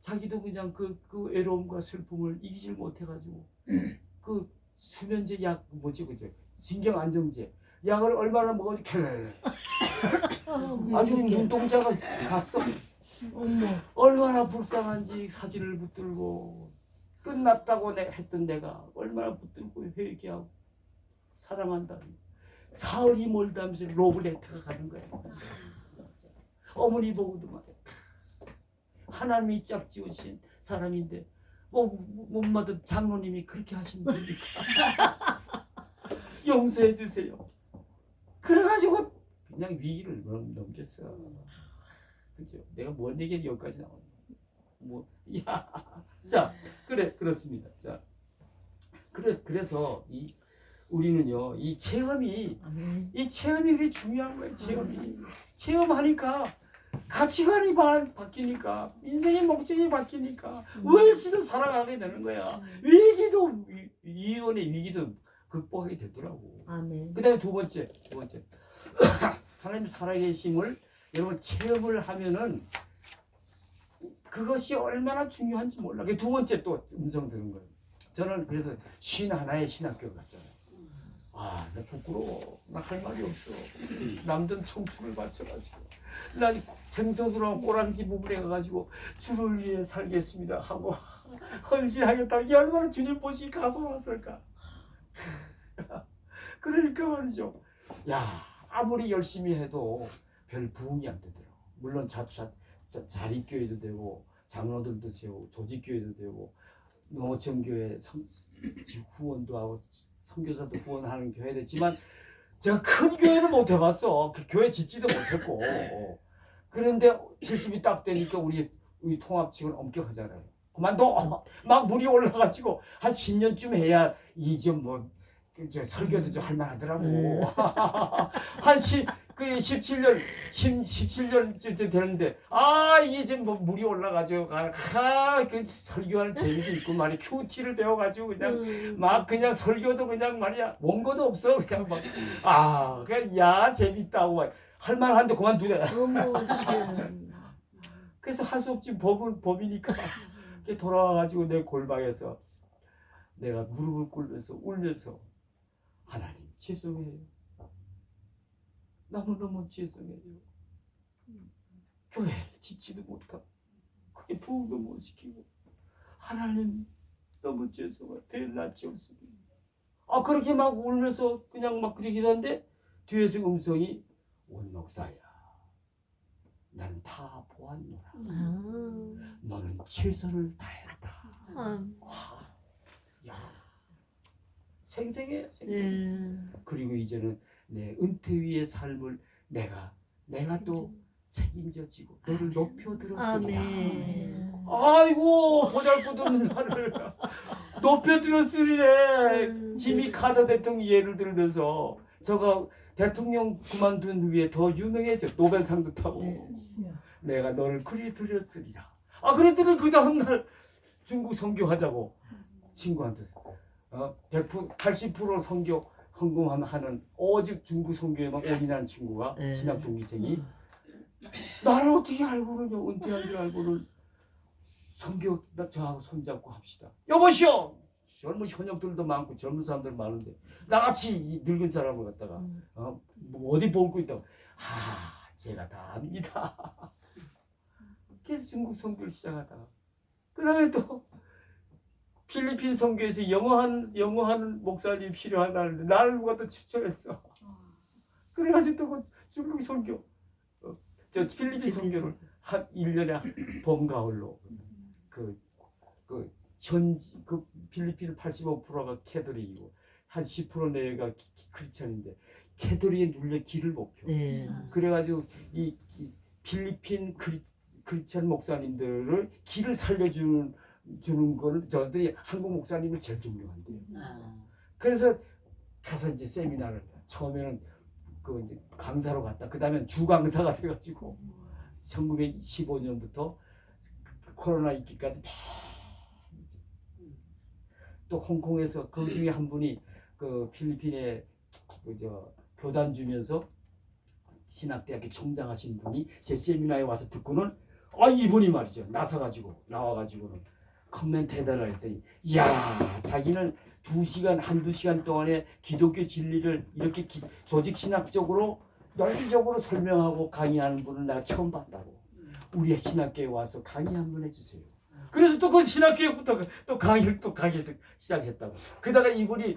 자기도 그냥 그 외로움과 슬픔을 이기질 못해가지고 그 수면제 약 뭐지 그죠? 신경 안정제 약을 얼마나 먹어도 켈 아주 눈동자가 갔어. 얼마나 불쌍한지 사진을 붙들고 끝났다고 했던 내가 얼마나 붙들고 회개하고 사랑한다. 사흘이 멀다면서 로블레트가 가는 거야. 어머니 보고도 말해. 하나님이 짝 지으신 사람인데 못마든 장로님이 그렇게 하시면 됩니까? 용서해 주세요. 그래가지고 그냥 위기를 넘겼어. 그죠? 내가 뭔 얘기를 여기까지 나오냐? 자, 그렇습니다. 자, 그래서 우리는요, 이 체험이 그게 중요한 거예요. 체험하니까 가치관이 바뀌니까 인생의 목적이 바뀌니까 웰시도 살아가게 되는 거야. 위기도 이혼의 위기도 극복하게 되더라고. 그다음에 두 번째 하나님 살아계심을 여러분 체험을 하면은 그것이 얼마나 중요한지 몰라. 두 번째 또 음성 들은 거예요. 저는 그래서 하나의 신학교를 갔잖아요. 나 부끄러워. 나 할 말이 없어. 남들 청춘을 바쳐가지고 나 생선으로 꼬랑지 부분에 가가지고 주를 위해 살겠습니다 하고 헌신하겠다. 이게 얼마나 주님 보시기 가소했을까. 그러니까 말이죠. 아무리 열심히 해도 별 부응이 안 되더라고. 물론 자립교회도 되고 장로들도 세우고 조직교회도 되고 농어촌교회 후원도 하고 선교사도 후원하는 교회 됐지만 제가 큰 교회는 못 해봤어. 그 교회 짓지도 못했고. 그런데 70이 딱 되니까 우리 통합 측은 엄격하잖아요. 그만둬. 막 물이 올라가지고 한 10년쯤 해야 이 좀 뭐 저 설교도 좀 할만하더라고. 그 17년 17년쯤 되는데 이게 지금 뭐 물이 올라가지고 그 설교하는 재미도 있고 말이 큐티를 배워가지고 그냥 막 그냥 설교도 그냥 말이야 원고도 없어 그냥 막 그냥 야 재밌다고 막 할만한데 그만두래. 어머 어떡해. 그래서 할 수 없지 법이니까 이렇게 돌아와가지고 내 골방에서 내가 무릎을 꿇면서 울면서 하나님 죄송해요. 너무너무 죄송해요. 교회를 짓지도 못하고 그게 부흥도 못 시키고 하나님 너무 죄송해요. 배를 낯지었습니다. 그렇게 막 울면서 그냥 막 그러긴 한데 뒤에서 음성이 원 목사야. 나는 다 보았노라. 너는 최선을 다했다. 야, 생생해요. 그리고 이제는 내 은퇴 위의 삶을 내가 또 책임져지고 너를 높여 들었으리라. 아이고 보잘것없는 나를 높여 들었으리래. 지미 카터 대통령 예를 들면서 저가 대통령 그만둔 후에 더 유명해져. 노벨상도 타고. 내가 너를 그리 들였으리라. 그랬더니 그 다음날 중국 선교하자고 친구한테 100% 80% 선교 헌금하는 오직 중국 선교에만 올인한 친구가 신학 동기생이 나를 어떻게 알고는 은퇴한 줄 알고는 선교 저하고 손잡고 합시다. 여보시오. 젊은 현역들도 많고 젊은 사람들 많은데 나같이 이 늙은 사람을 갖다가 뭐 어디 보고 있다고 제가 다 압니다. 그래서 중국 선교를 시작하다가 그 다음에 또 필리핀 선교에서 영어하는 목사님이 필요하다는데 나를 누가 또 추천했어. 그래가지고 또 그 중국 선교 저 필리핀 선교를 한 1년에 봄가을로 현지 필리핀 85%가 캐톨릭이고 한 10% 내외가 크리스천인데 캐톨릭에 눌려 길을 못 펴. 그래가지고 이 필리핀 크리스천 목사님들을 길을 살려주는 거를 저들이 한국 목사님을 제일 존경한대요. 그래서 가서 이제 세미나를 처음에는 이제 강사로 갔다. 그 다음에 주강사가 돼가지고 1915년부터 코로나 있기까지 또 홍콩에서 그 중에 한 분이 그 필리핀에 교단 주면서 신학대학교 총장하신 분이 제 세미나에 와서 듣고는 이분이 말이죠 나와가지고는 코멘트 해달라 했더니 자기는 한두 시간 동안에 기독교 진리를 이렇게 조직 신학적으로 논리적으로 설명하고 강의하는 분을 내가 처음 봤다고. 우리 신학교에 와서 강의 한번 해주세요. 그래서 또 그 신학교부터 또 강의를 또 가게 시작했다고. 그러다가 이분이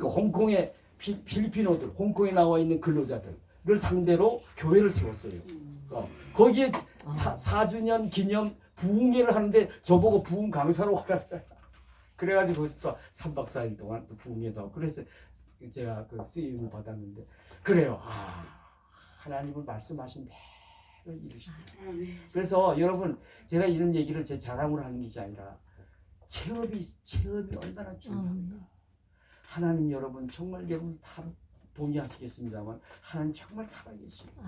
홍콩의 필리핀어들, 홍콩에 나와 있는 근로자들을 상대로 교회를 세웠어요. 거기에 4주년 기념 부흥회를 하는데 저보고 부흥 강사로 가라. 그래가지고 거기서 또 3박 4일 동안 또 부흥회도 하고 그래서 제가 그 쓰임을 받았는데 그래요. 하나님은 말씀하신 대로 이루시더라고요. 그래서 여러분 제가 이런 얘기를 제 자랑으로 하는 것이 아니라 체험이 얼마나 중요합니다. 하나님 여러분 정말 여러분 다 동의하시겠습니다만 하나님 정말 살아계십니다.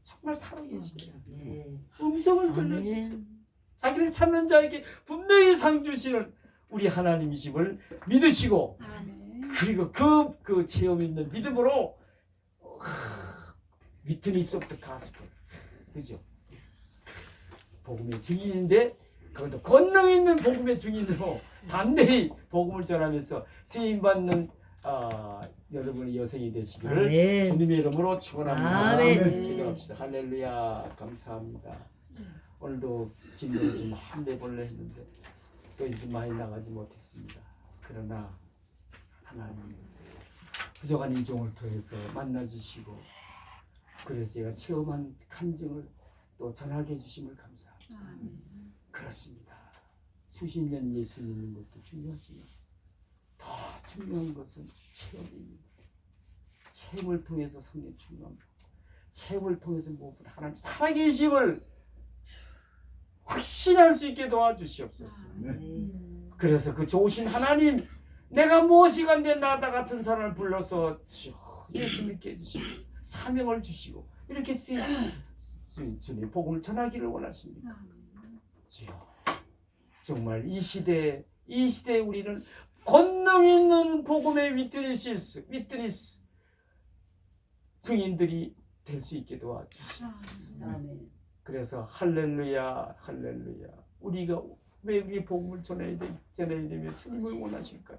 정말 살아계십니다. 음성을 들려주세요. 자기를 찾는 자에게 분명히 상 주시는 우리 하나님이심을 믿으시고 그리고 그 체험 있는 믿음으로 위트니스 오브 더 가스펠 그죠? 복음의 증인인데 그것도 권능 있는 복음의 증인으로 담대히 복음을 전하면서 쓰임받는 여러분의 여성이 되시기를 주님의 이름으로 축원합니다. 기도합시다. 할렐루야. 감사합니다. 오늘도 진도를 좀 내볼래 했는데 또 이렇게 많이 나가지 못했습니다. 그러나 하나님 부족한 인종을 통해서 만나주시고 그래서 제가 체험한 감정을 또 전하게 해주심을 감사합니다. 그렇습니다. 수십 년 예수 믿는 것도 중요하지만 더 중요한 것은 체험입니다. 체험을 통해서 성령 충만하고 체험을 통해서 무엇보다 하나님 살아계심을 확신할 수 있게 도와주시옵소서. 네. 그래서 그 좋으신 하나님, 내가 무엇이가 내 나다 같은 사람을 불러서 예수 믿게 해주시고 사명을 주시고 이렇게 주님 복음을 전하기를 원하십니다. 주여, 정말 이 시대에 우리는 권능 있는 복음의 위트니스 증인들이 될 수 있게 도와주시옵소서. 아멘. 그래서 할렐루야 우리가 왜 우리 복음을 전해야 되며 주님을 원하실까요?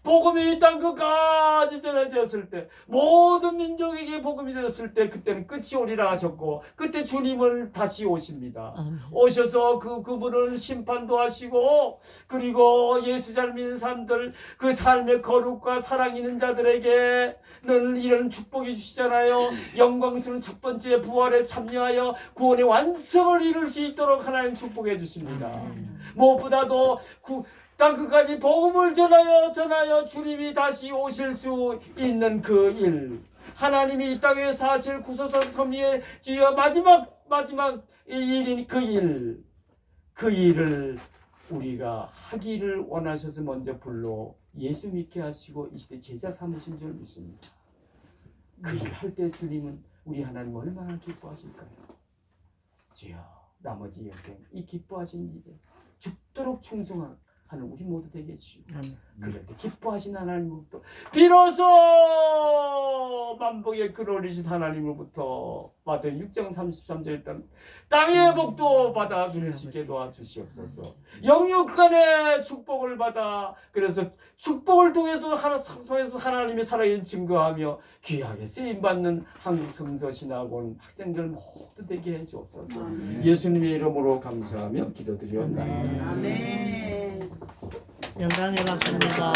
복음이 이 땅 끝까지 전해졌을 때 모든 민족에게 복음이 전해졌을 때 그때는 끝이 오리라 하셨고 그때 주님을 다시 오십니다. 아멘. 오셔서 그분을 심판도 하시고 그리고 예수 잘 믿는 사람들 그 삶의 거룩과 사랑 있는 자들에게는 이런 축복이 주시잖아요. 영광스러운 첫 번째 부활에 참여하여 구원의 완성을 이룰 수 있도록 하나님 축복해 주십니다. 무엇보다도 땅 끝까지 복음을 전하여 주님이 다시 오실 수 있는 그 일, 하나님이 이 땅에 사실 구소선 섭리의 주여 마지막 일인 그 일을 우리가 하기를 원하셔서 먼저 불러 예수 믿게 하시고 이 시대 제자 삼으신 줄 믿습니다. 그 일 할 때 주님은 우리 하나님 얼마나 기뻐하실까요? 주여, 나머지 여생 이 기뻐하신 일에 죽도록 충성하는 우리 모두 되게 해주시고 그럴 때 기뻐하신 하나님으로부터 비로소 만복의 근원이신 하나님으로부터 받은 6장 33절에 있던 땅의 복도 받아 누릴 수 있게 도와주시옵소서. 영육간의 축복을 받아 그래서 축복을 통해서 하나님의 살아계신 증거하며 귀하게 쓰임받는 한국 성서 신학원 학생들 모두 되게 해주옵소서. 예수님의 이름으로 감사하며 기도드리옵나이다. 아멘. 영광의 박수입니다.